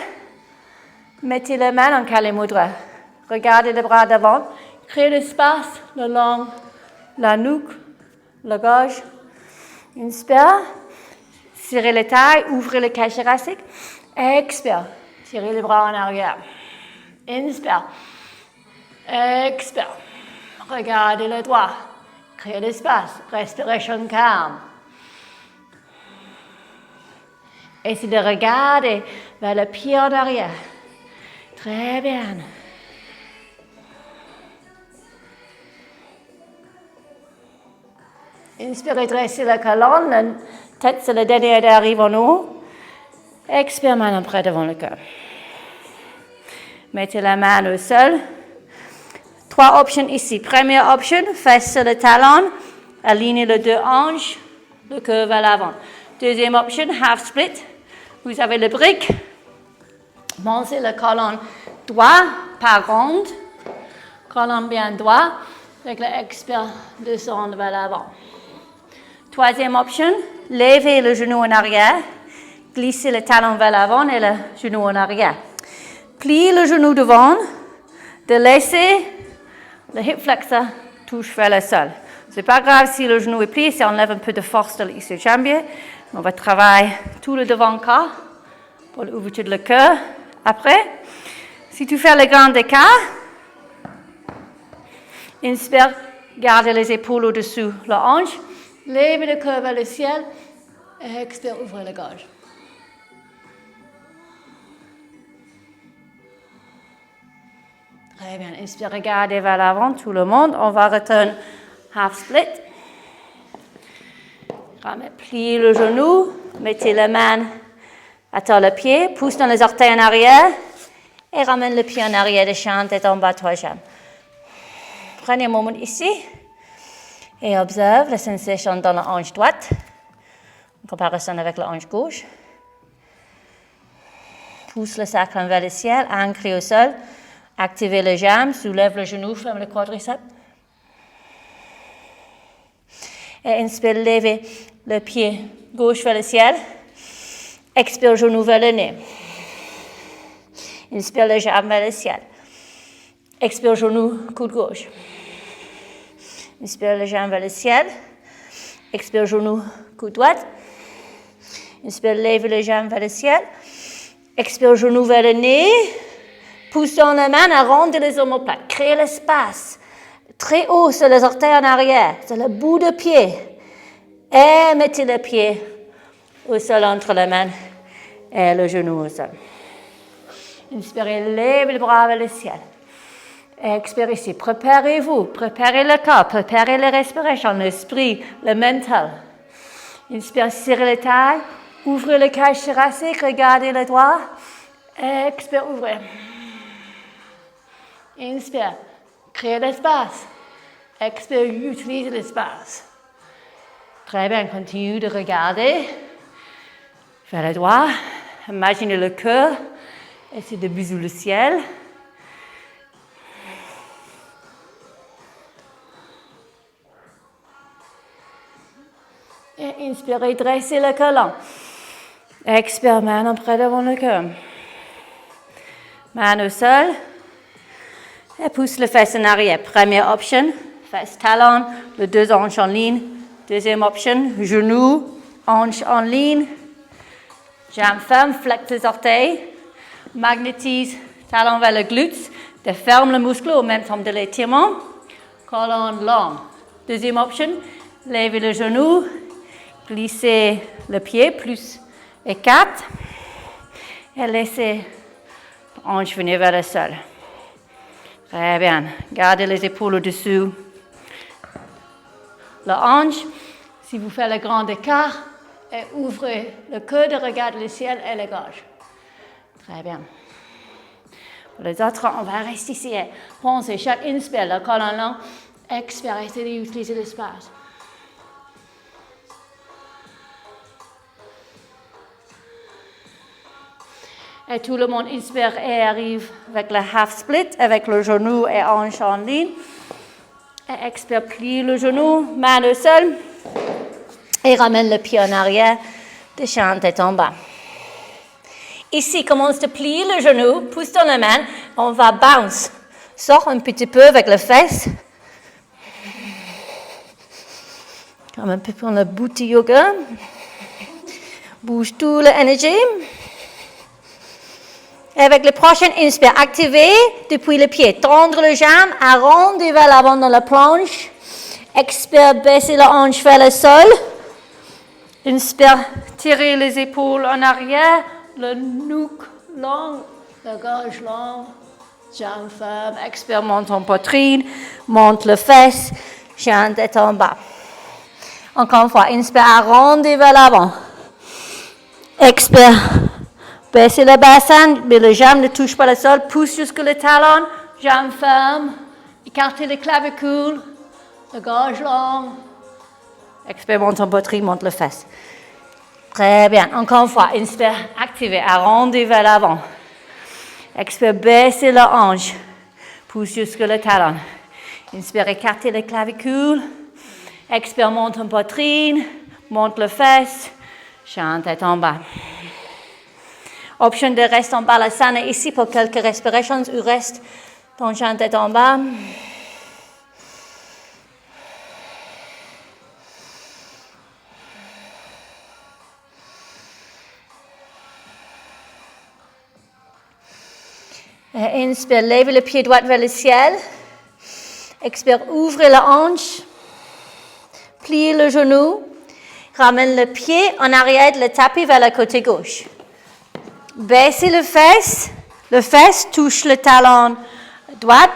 Mettez les mains en Kali Mudra. Regardez les bras devant. Créez l'espace le long la nuque, la gorge. Inspire. Serrez les tailles, ouvrez le cage thoracique. Expire. Tirez les bras en arrière. Inspire. Expire. Regardez le droit. Créez l'espace. Respiration calme. Essayez de regarder vers le pied en arrière. Très bien. Inspirez, dressez la colonne. La tête, c'est le dernier arrive en haut. Expire, main près devant le cœur. Mettez la main au sol. 3 options ici. Première option, fesses sur le talon, alignez les 2 hanches, le cœur vers l'avant. Deuxième option, half split. Vous avez le brick. Montez le colonne droit, pas ronde. Colonne bien droit. Avec l'expire, descendre vers l'avant. Troisième option, levez le genou en arrière. Glissez le talon vers l'avant et le genou en arrière. Pliez le genou devant. De laisser le hip flexor touche vers le sol. C'est pas grave si le genou est plié, ça enlève un peu de force de l'ischio-jambier. On va travailler tout le devant-corps pour l'ouverture de le cœur. Après, si tu fais le grand écart, inspire, gardez les épaules au-dessus de la hanche, levez le cœur vers le ciel et expire, ouvrez la gorge. Très bien, inspire, regardez vers l'avant, tout le monde. On va retourner half split. Pliez le genou, mettez la main à terre le pied, pousse dans les orteils en arrière et ramène le pied en arrière de champ, tête en bas, 3 jambes. Prenez un moment ici et observe la sensation dans la hanche droite en comparaison avec la hanche gauche. Pousse le sacrum vers le ciel, ancré au sol. Activez les jambes, soulève le genou, ferme le quadriceps. Et inspire, levez le pied gauche vers le ciel. Expire, genou vers le nez. Inspire, les jambes vers le ciel. Expire, genou, coude gauche. Inspire, les jambes vers le ciel. Expire, genou, coude droite. Inspire, levez les jambes vers le ciel. Expire, genou vers le nez. Poussons la main à rendre les omoplates. Créez l'espace. Très haut sur les orteils en arrière, sur le bout de pied. Et mettez le pied au sol entre la main et le genou au sol. Inspirez, levez le bras vers le ciel. Expirez ici. Préparez-vous. Préparez le corps. Préparez la respiration, l'esprit, le mental. Inspire, serrez les tailles. Ouvrez le cage thoracique. Regardez le doigt. Expire, ouvrez. Inspire. Créez l'espace. Expire, utilisez l'espace. Très bien, continue de regarder vers le doigt. Imaginez le cœur. Essayez de viser le ciel. Et inspirez, dressez le colon. Expire, main près devant le cœur. Main au sol. Et pousse les fesses en arrière. Première option, fesses talon, les 2 hanches en ligne. Deuxième option, genou, hanches en ligne. Jambes fermes, flexe les orteils. Magnétise, talon vers le glute. Ferme le muscle au même temps de l'étirement. Colonne longue. Deuxième option, levez le genou. Glissez le pied, plus et 4. Et laissez la hanche venir vers le sol. Très bien. Gardez les épaules au-dessus. La hanche, si vous faites le grand écart, et ouvrez le coude, regardez le ciel et la gorge. Très bien. Pour les autres, on va rester ici. Pensez, chaque inspire, le colonne long. Expire, essayez d'utiliser l'espace. Et tout le monde inspire et arrive avec le half split, avec le genou et hanche en ligne. Et expire, plie le genou, main au sol. Et ramène le pied en arrière, descend tête en bas. Ici, commence de plier le genou, pousse dans la main, on va bounce. Sors un petit peu avec les fesses. Comme un peu pour le booty yoga. Bouge tout l'énergie. Et avec le prochain inspire, activez depuis le pied. Tendre les jambes, arrondir vers l'avant dans la planche. Expire, baissez la hanche vers le sol. Inspire, tirez les épaules en arrière. Le nuque long, la gorge longue. Jambes fermes. Expire, monte en poitrine. Monte les fesses. Chien tête en bas. Encore une fois, inspire, arrondir vers l'avant. Expire. Baissez le bassin, mais les jambes ne touchent pas le sol. Pousse jusqu'au talon, jambes fermes. Écartez les clavicules, la gorge longue. Expire, monte en poitrine, monte les fesses. Très bien. Encore une fois, inspire, activez, arrondez vers l'avant. Expire, baissez la hanche. Pousse jusque le talon. Inspire, écartez les clavicules. Expire, monte en poitrine, monte les fesses. Chante tête en bas. Option de rester en balasana ici pour quelques respirations ou reste ton chant tête en bas. Inspire, levez le pied droit vers le ciel. Expire, ouvrez la hanche. Pliez le genou. Ramène le pied en arrière de le tapis vers le côté gauche. Baissez le fesse touche le talon droit.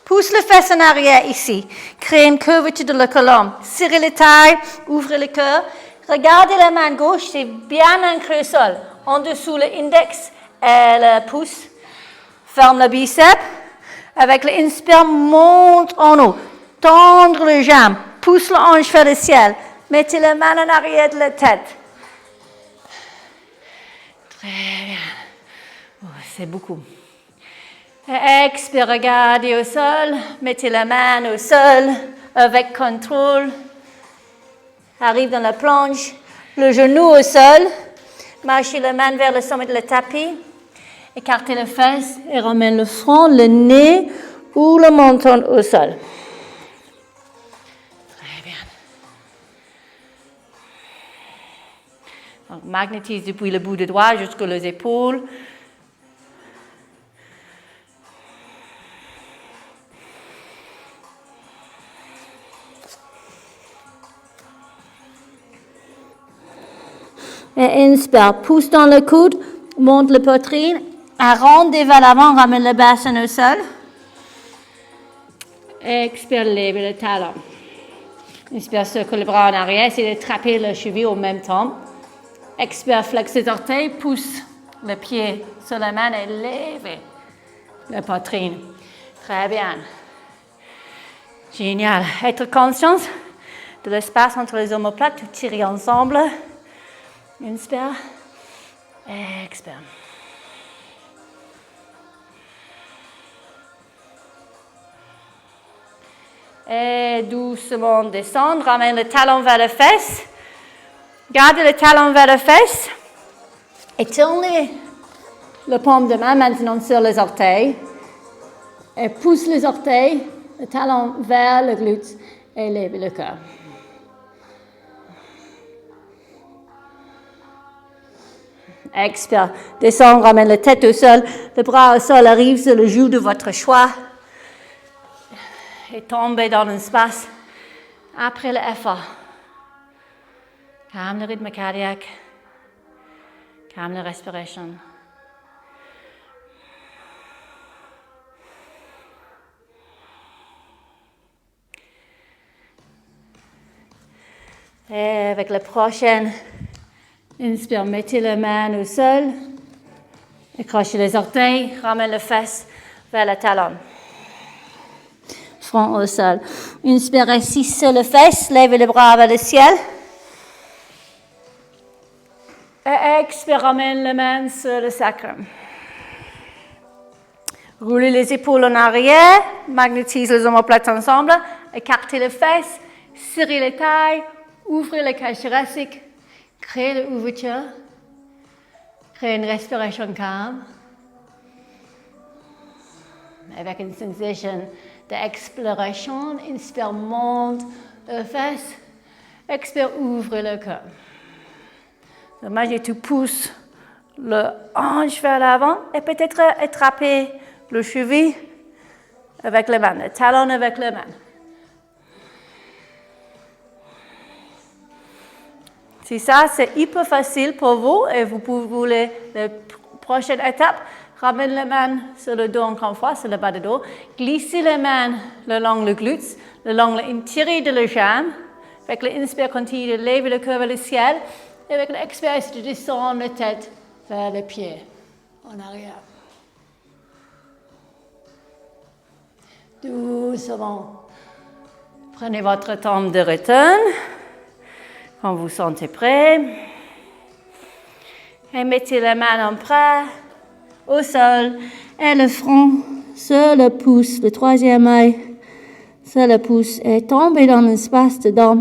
Pousse le fesse en arrière ici. Créez une curvature de la colonne. Serrez les tailles, ouvrez le cœur. Regardez la main gauche, c'est bien ancré au sol. En dessous le index et le pouce. Ferme le biceps. Avec l'inspire, monte en haut. Tendre les jambes. Pousse la hanche vers le ciel. Mettez la main en arrière de la tête. Très bien. Oh, c'est beaucoup. Expire, regardez au sol. Mettez la main au sol avec contrôle. Arrive dans la planche. Le genou au sol. Marchez la main vers le sommet de le tapis. Écartez les fesses et ramène le front, le nez ou le menton au sol. Très bien. Donc, magnétise depuis le bout des doigts jusqu'aux épaules. Et inspire, pousse dans le coude, monte la poitrine, arrondez vers l'avant, ramène le bassin au sol. Expire, levez le talon. Inspire, circule les bras en arrière, essayez de trapper le cheville au même temps. Expire, flexe les orteils, pousse le pied sur la main et levez la poitrine. Très bien. Génial. Être conscient de l'espace entre les omoplates, tout tirer ensemble. Inspire, expire. Et doucement descendre, ramène le talon vers la fesse. Gardez le talon vers la fesse. Et tournez le paume de main maintenant sur les orteils. Et pousse les orteils, le talon vers le glute et levez le cœur. Expire, descendre, ramène la tête au sol, le bras au sol arrive sur le genou de votre choix et tombez dans l'espace après l'effort. Calme le rythme cardiaque, calme la respiration. Et avec la prochaine inspire, mettez la main au sol, accrochez les orteils, ramène les fesses vers le talon. Front au sol. Inspire, assis sur les fesses, levez les bras vers le ciel. Et expire, ramène les mains sur le sacrum. Roulez les épaules en arrière, magnétisez les omoplates ensemble, écartez les fesses, serrez les tailles, ouvrez le cage thoracique. Créez l'ouverture, créez une respiration calme, avec une sensation d'exploration. Inspire, monte les fesses, expire, ouvre le cœur. Imaginez que tu pousses le hanche vers l'avant et peut-être attraper le cheville avec les mains, le talon avec les mains. Si ça, c'est hyper facile pour vous et vous voulez la prochaine étape, ramène les mains sur le dos encore une fois, sur le bas du dos. Glissez les mains le long le glutes, le long l'intérieur de la jambe. Avec l'inspire, continue de lever le cœur vers le ciel. Et avec l'expire, de descendre la tête vers les pieds en arrière. doucement. Prenez votre temps de return quand vous sentez prêt. Et mettez la main en bras au sol et le front sur le pouce, le troisième œil sur le pouce et tombez dans l'espace dedans.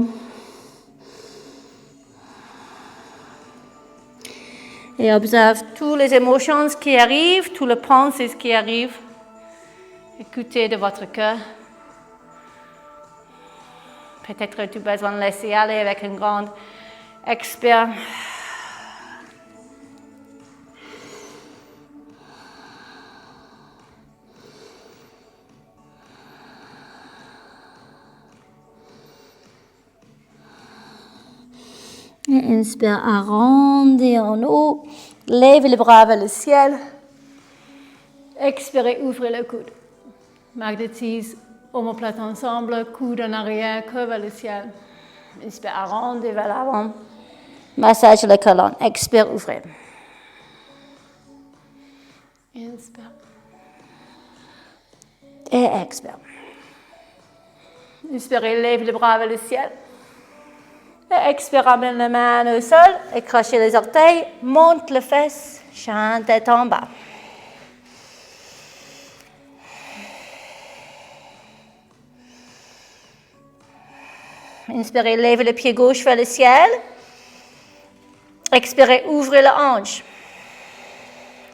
Et observe toutes les émotions qui arrivent, toutes les pensées qui arrivent. Écoutez de votre cœur. Peut-être que tu as besoin de laisser aller avec une grande expire. Et inspire, arrondis en haut, lève les bras vers le ciel. Expirez, ouvrez le coude. Magnétise, omoplate ensemble, coude en arrière, queue vers le ciel. Inspire, arrondis vers l'avant. Massage la colonne. Expire, ouvrez. Inspire. Et expire. Inspirez, lève les bras vers le ciel. Et expire, ramène la main au sol, accrochez les orteils, monte les fesses, chante tête en bas. Inspirez, lève le pied gauche vers le ciel. Expirez, ouvrez le hanche.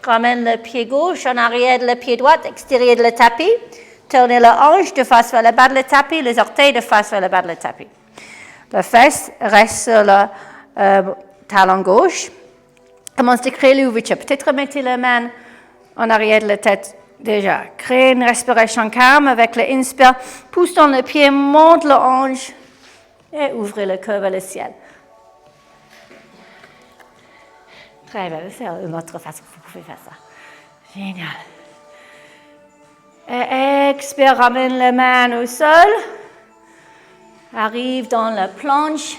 Ramène le pied gauche en arrière de le pied droit, extérieur de le tapis. Tournez le hanche de face vers le bas de le tapis, les orteils de face vers le bas de le tapis. La fesse reste sur le talon gauche. Commencez à créer l'ouverture. Peut-être mettez la main en arrière de la tête déjà. Créez une respiration calme avec l'inspire. Pousse dans le pied, monte le hanche et ouvrez le cœur vers le ciel. Très bien, c'est une autre façon que vous pouvez faire ça. Génial. Et expire, ramène la main au sol. Arrive dans la planche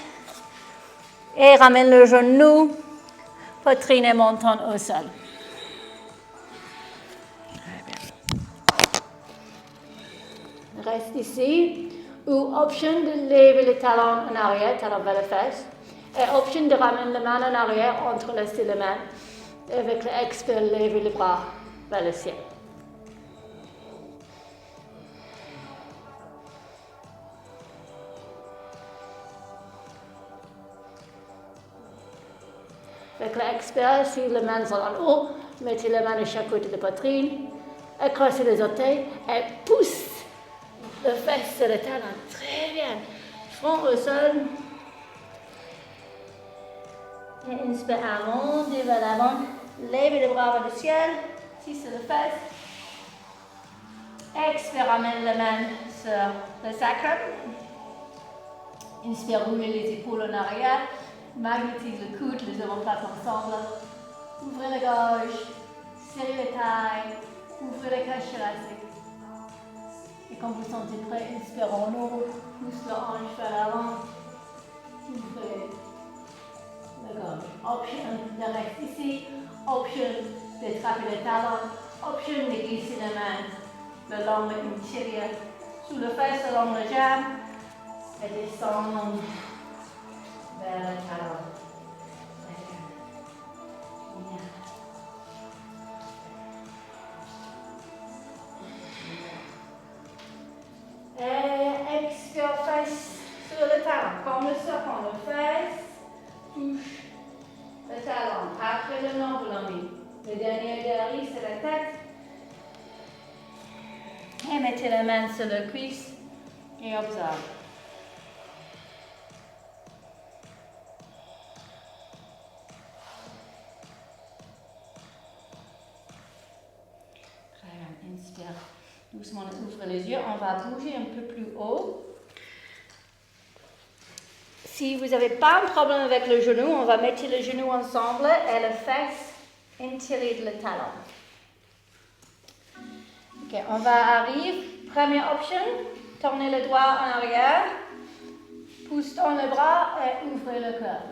et ramène le genou, poitrine et menton au sol. Très bien. Reste ici. Ou option de lever les talons en arrière, talons vers les fesses. Et option de ramener la main en arrière, entrelacer les mains. Et avec l'expire, lever les bras vers le ciel. Avec l'expire, si les mains sont en haut, mettez les mains de chaque côté de la poitrine, accrochez les orteils et pousse le fesse sur le talon. Très bien. Front au sol. Et inspire, arrondis vers l'avant. Lèvez les bras vers le ciel. Si c'est le fesse. Expire, ramène la main sur le sacrum. Inspire, roulez les épaules en arrière. Magnétise le coude, les omoplates ensemble. Ouvrez la gorge, serrez les tailles, ouvrez les cages thoraciques. Et quand vous sentez prêt, inspire en haut, pousse le hanche vers l'avant. Ouvrez la gorge. Option de rester ici, option de trapper les talons, option de glisser les mains le long d'une tibia sous le fesse, le long de la jambe et descendre vers le talon. Et expire, fesse sur le talon. Comme le serpent, le fesse touche le talon. Après le nombre, le dernier derrière, c'est la tête. Et mettez la main sur le cuisse et observe. Très bien, inspire. Doucement, ouvre les yeux. On va bouger un peu plus haut. Si vous n'avez pas un problème avec le genou, on va mettre les genoux ensemble et les fesses intérieures de le talon. Ok, on va arriver. Première option, tournez le doigt en arrière, pousse dans le bras et ouvrez le cœur.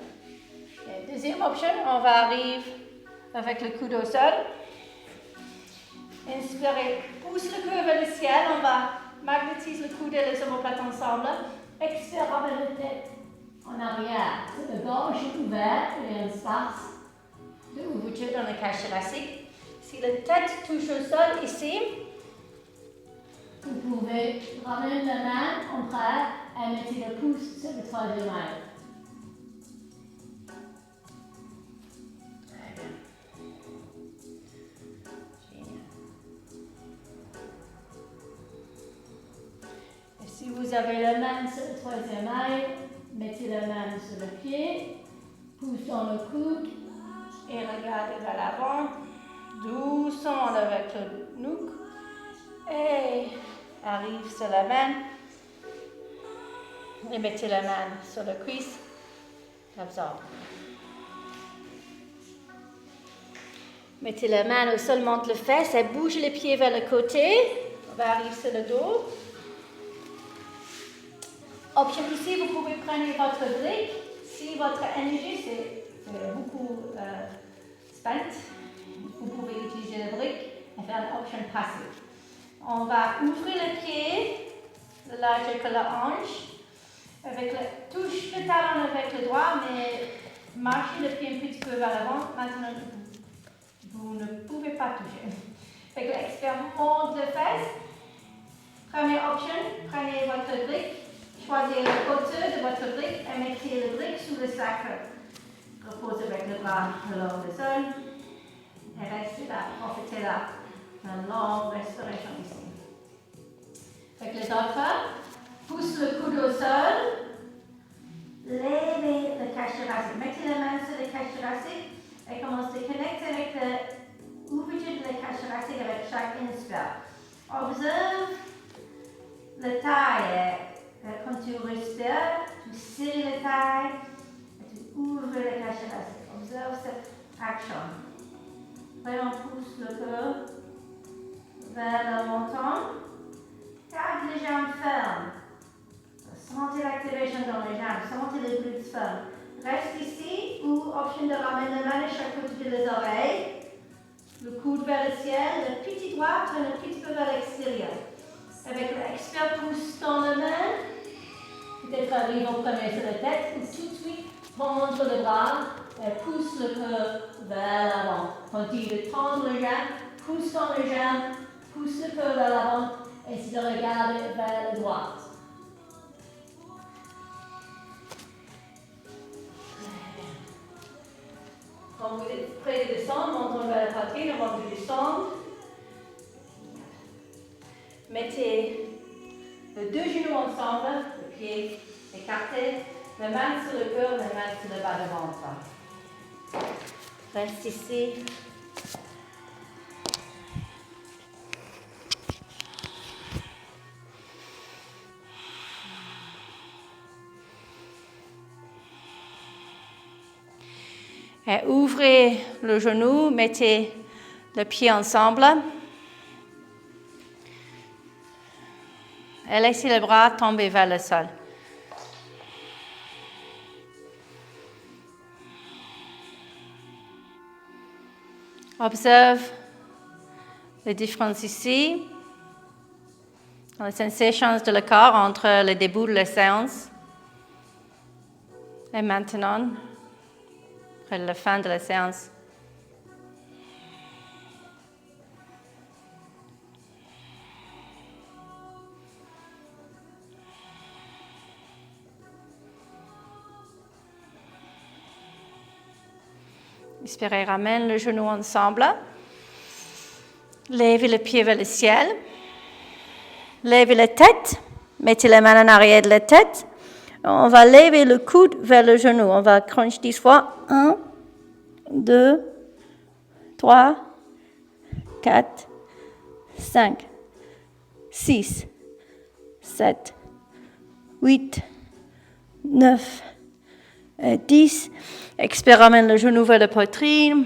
Okay, deuxième option, on va arriver avec le coude au sol. Inspirez, pousse le cœur vers le ciel, on va Magnétise le coude et les omoplates ensemble. Expire, ramène la tête en arrière. Le gorge est ouvert, il y a un espace d'ouverture dans le cage thoracique. Si la tête touche au sol ici, vous pouvez ramener la main en bras et mettre le pouce sur le troisième œil. Si vous avez la main sur le troisième œil, mettez la main sur le pied, pouce dans le coude et regardez vers l'avant, doucement avec le nuque et arrive sur la main et mettez la main sur la cuisse, absorbe. Mettez la main au sol, monte le fesse et bouge les pieds vers le côté, on va arriver sur le dos. Option ici, vous pouvez prendre votre brique. Si votre énergie c'est beaucoup spent, vous pouvez utiliser la brique et faire une option passive. On va ouvrir le pied, le largeur que la hanche, avec la touche de talon avec le doigt, mais marchez le pied un petit peu vers l'avant. Maintenant, vous ne pouvez pas toucher. Avec l'expérience de fesse, première option, prenez votre brique. Choisissez la hauteur de votre brique et mettez le brique sous le sacre. Reposez avec le bras le long du sol et restez là, profitez là d'une longue respiration ici. Avec les autres, pousse le coude au sol, levez le cage thoracique. Mettez la main sur le cage thoracique et commencez à connecter avec l'ouverture de la cage thoracique avec chaque inspire. Observe la taille. Quand tu respires, tu serres la taille et tu ouvres la cage thoracique. Observe cette action. Vraiment pousse le cœur vers le menton. Garde les jambes fermes. Sentez l'activation dans les jambes. Sentez les glutes fermes. Reste ici ou option de ramener la main à chaque côté des oreilles. Le coude vers le ciel. Le petit doigt tourne un petit peu vers l'extérieur. Avec l'expire, pousse dans la main. Peut-être arrive en premier sur la tête ou tout de suite prendre le bras et pousse le cœur vers l'avant. Continue de tendre les jambes, pousse dans les jambes, pousse le cœur vers l'avant et essayez de regarder vers la droite. Quand vous êtes prêt de descendre, montons vers la poitrine avant de descendre. Mettez les deux genoux ensemble, le pied écarté, la main sur le cœur, la main sur le bas du ventre. Reste ici. Et ouvrez le genou, mettez le pied ensemble. Et laissez les bras tomber vers le sol. Observe les différences ici, les sensations de le corps entre le début de la séance et maintenant, après la fin de la séance. Inspirez, ramène le genou ensemble. Levez le pied vers le ciel. Levez la tête. Mettez la main en arrière de la tête. On va lever le coude vers le genou. On va crunch 10 fois. 1, 2, 3, 4, 5, 6, 7, 8, 9, 10. Expire, ramène le genou vers la poitrine.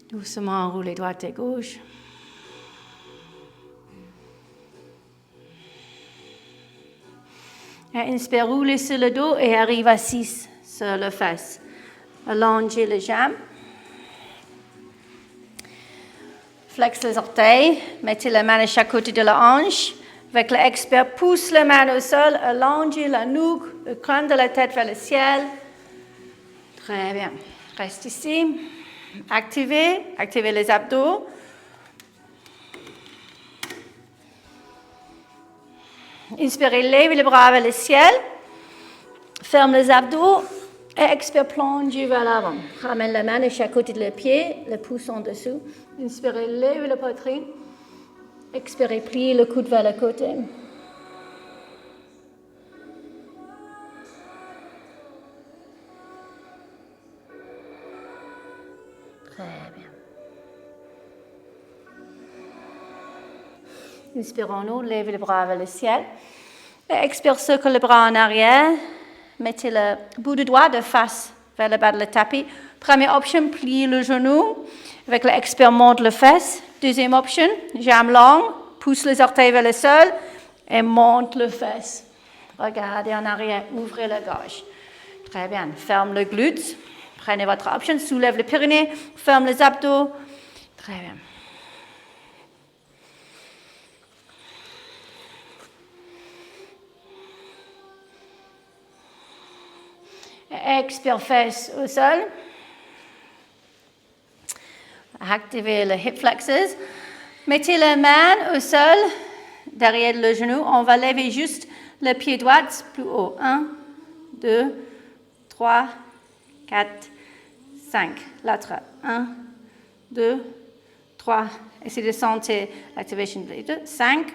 Doucement enroulez droite et gauche. Et inspire, roulez sur le dos et arrive assis sur le fesses. Allongez les jambes. Flex les orteils. Mettez la main à chaque côté de la hanche. Avec l'expert, pousse la main au sol, allongez la nuque, le crâne de la tête vers le ciel. Très bien. Reste ici. Activez les abdos. Inspirez, levez les bras vers le ciel. Ferme les abdos et expire, plongez vers l'avant. Ramène la main à chaque côté de le pied, le pouce en dessous. Inspirez, levez la poitrine. Expirez, pliez le coude vers le côté. Très bien. Inspirons-nous, levez les bras vers le ciel. Et expire, circle les bras en arrière. Mettez le bout du doigt de face vers le bas de le tapis. Première option, pliez le genou. Avec l'expire, monte le fesse. Deuxième option, jambes longues, pousse les orteils vers le sol et monte le fesse. Regardez en arrière, ouvrez la gorge. Très bien. Ferme le glute. Prenez votre option, soulève le périnée, ferme les abdos. Très bien. Expire, fesse au sol. Activez le hip flexors. Mettez la main au sol, derrière le genou. On va lever juste le pied droit plus haut. 1, 2, 3, 4, 5. Latéral. 1, 2, 3. Essayez de sentir l'activation de 2, 5.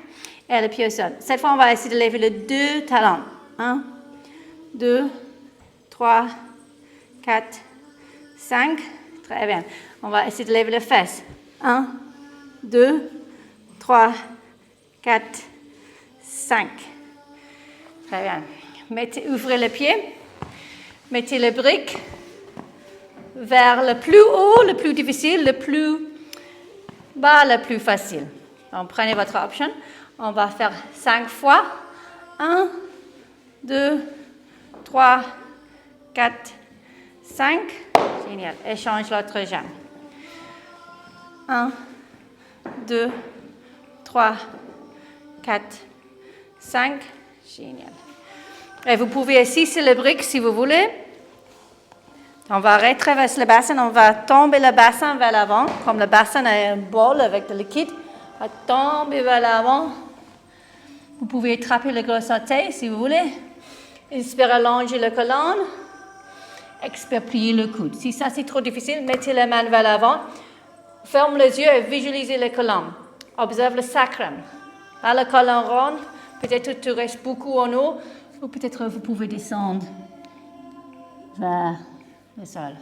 Et le pied au sol. Cette fois, on va essayer de lever les deux talons. 1, 2, 3, 4, 5. Très bien. On va essayer de lever les fesses. 1, 2, 3, 4, 5. Très bien. Ouvrez le pied. Mettez le brique vers le plus haut, le plus difficile, le plus bas, le plus facile. Donc, prenez votre option. On va faire 5 fois. 1, 2, 3, 4, 5. Génial. Échange l'autre jambe. 1, 2, 3, 4, 5. Génial. Et vous pouvez essuyer le brique si vous voulez. On va retraverser le bassin. On va tomber le bassin vers l'avant. Comme le bassin est un bol avec du liquide. On va tomber vers l'avant. Vous pouvez attraper le gros orteil si vous voulez. Inspirez, allongez le colonne. Expire, pliez le coude. Si ça c'est trop difficile, mettez la main vers l'avant. Ferme les yeux et visualisez le colonne. Observe le sacrum. Là, le colonne rond. Peut-être tu restes beaucoup en haut. Ou peut-être vous pouvez descendre vers le sol.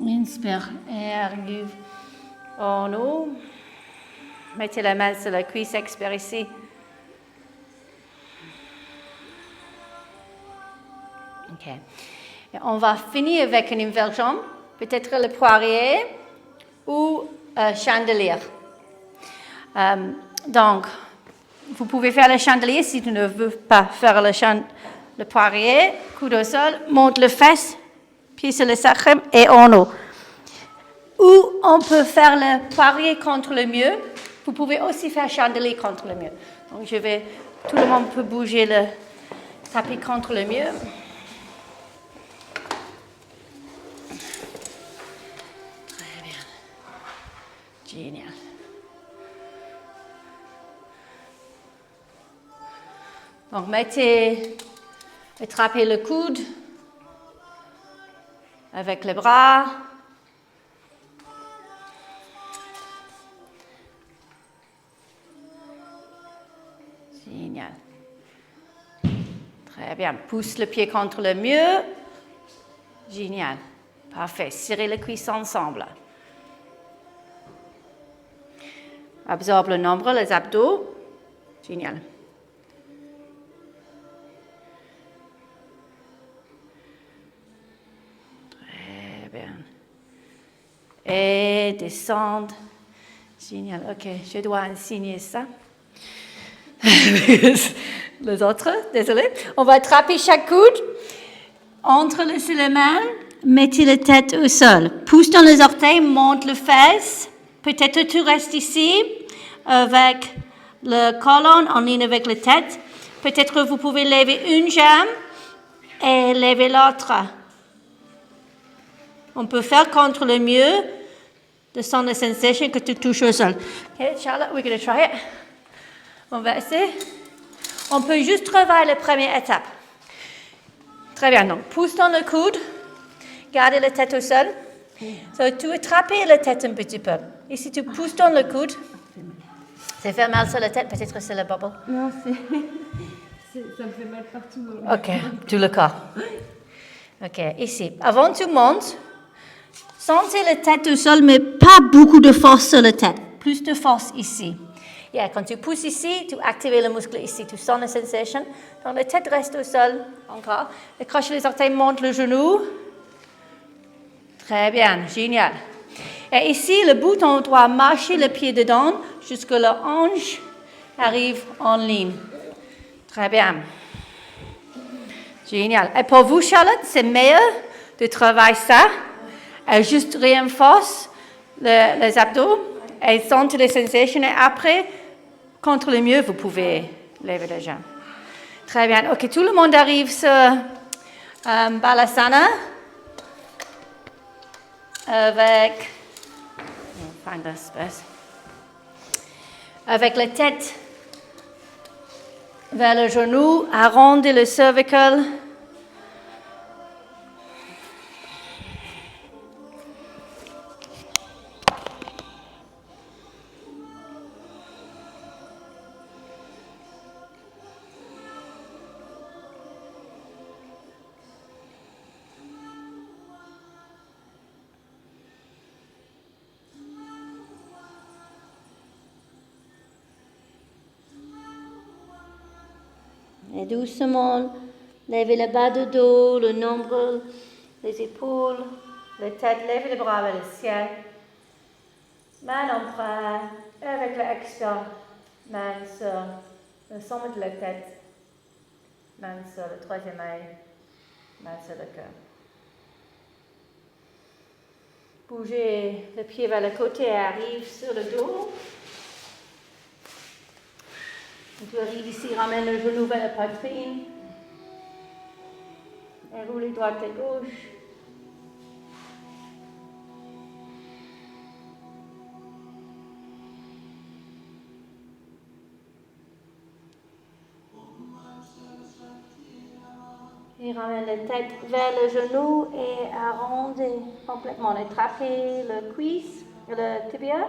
Inspire, ergue en haut. Mettez la main sur la cuisse, expire ici. OK. Et on va finir avec une inversion, peut-être le poirier ou chandelier. Donc, vous pouvez faire le chandelier si tu ne veux pas faire le poirier. Coude au sol, monte le fesse, pied sur le sacrum et en haut. Ou on peut faire le poirier contre le mur. Vous pouvez aussi faire chandelier contre le mur. Donc, tout le monde peut bouger le tapis contre le mur. Très bien. Génial. Donc, attrapez le coude avec les bras. Génial. Très bien. Pousse le pied contre le mur. Génial. Parfait. Serrez les cuisses ensemble. Absorbe le nombril, les abdos. Génial. Très bien. et descendre. Génial, ok, je dois enseigner ça. Les autres, désolé. On va attraper chaque coude. Entre les mains, mettez la tête au sol. Pousse dans les orteils, monte les fesses. Peut-être tu restes ici avec le colonne en ligne avec la tête. Peut-être vous pouvez lever une jambe et lever l'autre. On peut faire contre le mieux de son sensation que tu touches au sol. Okay, Charlotte, we're going to try it. On va essayer. On peut juste travailler la première étape. Très bien, donc pousse dans le coude, gardez la tête au sol. So, tu attrapes la tête un petit peu. Et si tu pousses dans le coude, ça fait mal sur la tête, peut-être c'est le bubble. Non, ça me fait mal partout. Ok, tout le corps. Ok, ici. Avant tu montes, sentez la tête au sol, mais pas beaucoup de force sur la tête. Plus de force ici. Yeah, quand tu pousses ici, tu actives le muscle ici. Tu sens la sensation. Donc la tête reste au sol encore. Accroche les orteils, monte le genou. Très bien, génial. Et ici, le bout, on doit marcher le pied dedans jusqu'à la hanche arrive en ligne. Très bien. Génial. Et pour vous, Charlotte, c'est meilleur de travailler ça. Et juste renforce les abdos et sentez les sensations. Et après, contre le mieux, vous pouvez lever les jambes. Très bien. OK, tout le monde arrive sur Balasana avec... Find the space. Avec la tête vers le genou, arrondissez le cervical. Et doucement, levez le bas du dos, le nombril, les épaules, la tête, levez les bras vers le ciel. Main en bras, avec l'expire, main sur le sommet de la tête, main sur le troisième œil, main sur le cœur. Bougez le pied vers le côté et arrive sur le dos. Tu arrives ici, ramène le genou vers la poitrine. Et roule droite et gauche. Et ramène la tête vers le genou et arrondis complètement. Attrapez le cuisse, le tibia.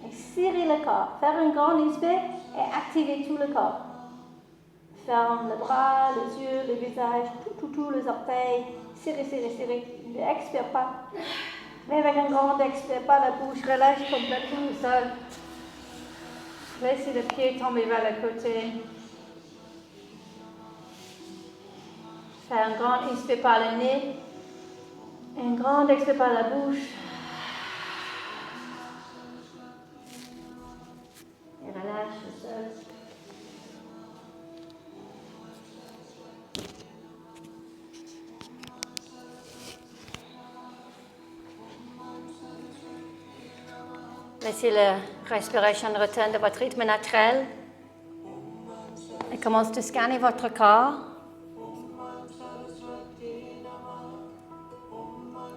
Et serrez le corps. Faire un grand inspire et activez tout le corps. Ferme les bras, les yeux, le visage, tout, les orteils. Serrez. N'expire pas. Mais avec un grand expire pas, la bouche relâche complètement au sol. Laissez le pied tomber vers le côté. Fais un grand inspire par le nez. Un grand expire par la bouche. Et relâche le sol. Laissez la respiration retenir de votre rythme naturel. Et commence à scanner votre corps.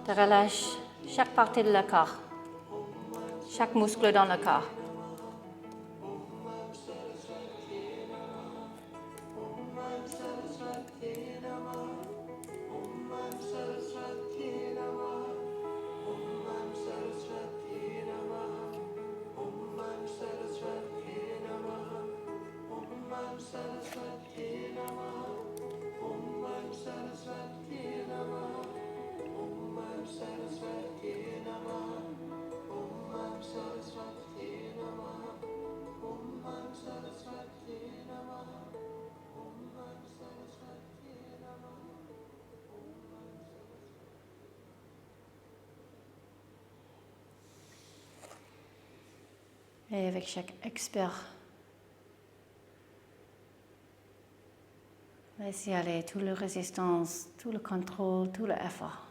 De relâche chaque partie de le corps. Chaque muscle dans le corps. Et avec chaque expire, laissez aller toute la résistance, tout le contrôle, tout l'effort.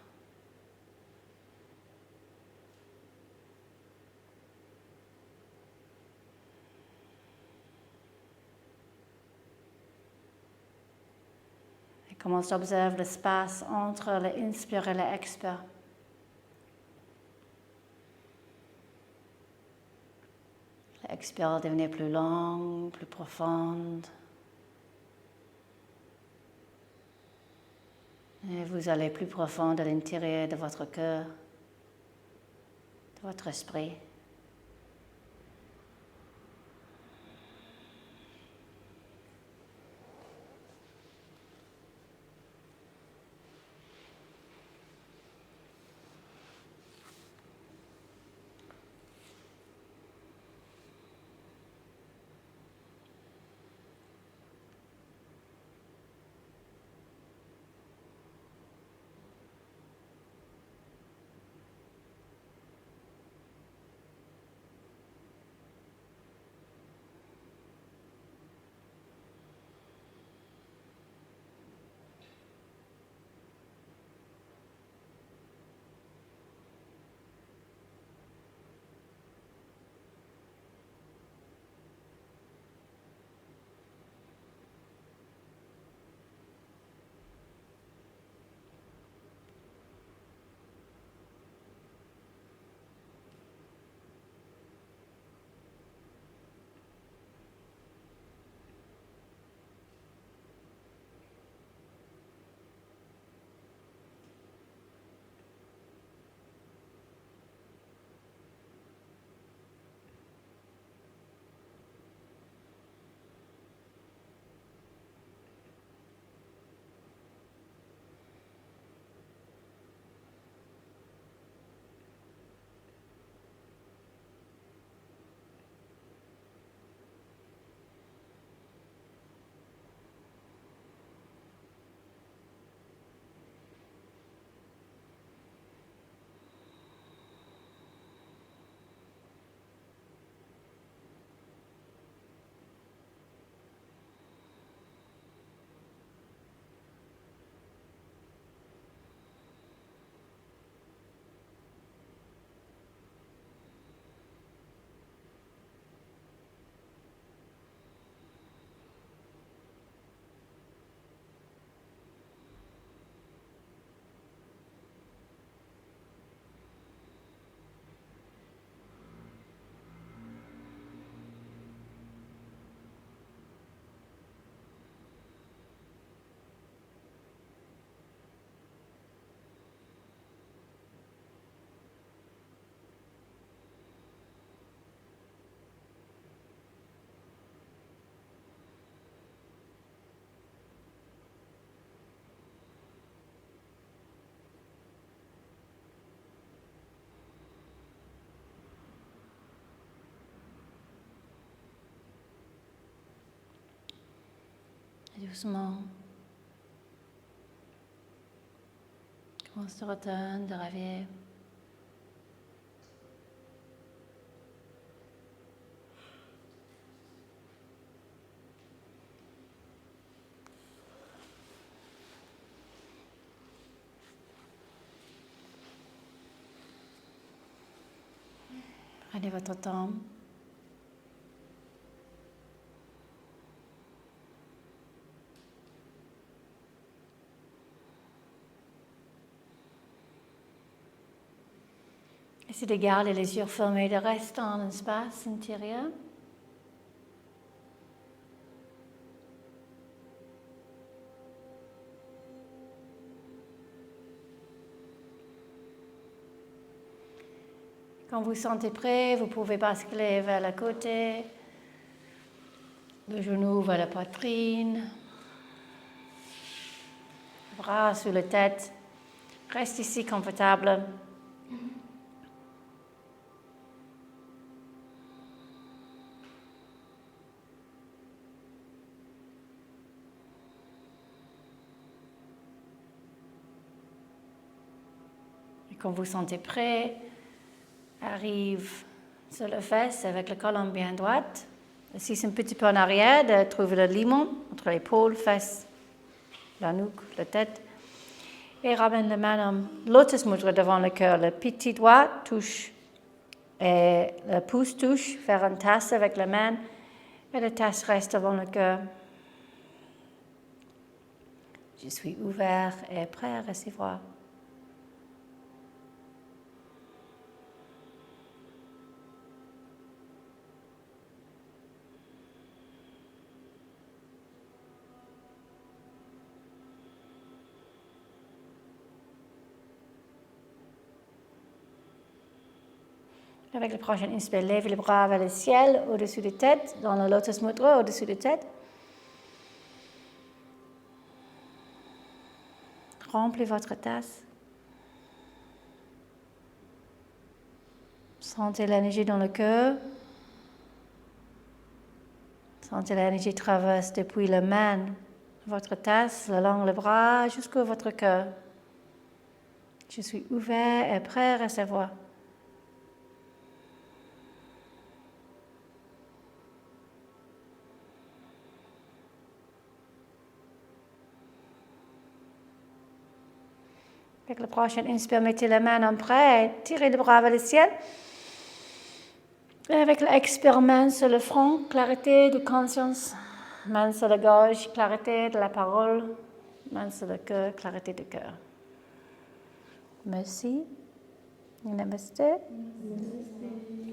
Et commence à observer l'espace entre l'inspire et l'expire. L'expire devenir plus longue, plus profonde. Et vous allez plus profond à l'intérieur de votre cœur, de votre esprit. Doucement, on se retourne de réveiller. Prenez votre temps. Essayez de garder les yeux fermés, de rester dans l'espace intérieur. Quand vous sentez prêt, vous pouvez basculer vers le côté, le genou vers la poitrine, bras sur la tête. Reste ici confortable. Et quand vous sentez prêt, arrive sur les fesses avec le colonne bien droite. Ici, un petit peu en arrière, de trouver le limon entre l'épaule, fesses, la nuque, la tête. Et ramène la main en lotus mudra devant le cœur. Le petit doigt touche et le pouce touche, faire une tasse avec la main et la tasse reste devant le cœur. Je suis ouvert et prêt à recevoir. Avec le prochain inspire, levez les bras vers le ciel, au-dessus de la tête, dans le lotus mudra, au-dessus de la tête. Remplissez votre tasse. Sentez l'énergie dans le cœur. Sentez l'énergie traverser depuis la main, votre tasse, le long le bras, jusqu'à votre cœur. Je suis ouvert et prêt à recevoir. Avec le prochain inspire, mettez la main en prêt et tirez le bras vers le ciel. Et avec l'expire, main sur le front, clarté de conscience. Main sur la gorge, clarté de la parole. Main sur le cœur, clarté du cœur. Merci. Namaste. Namaste.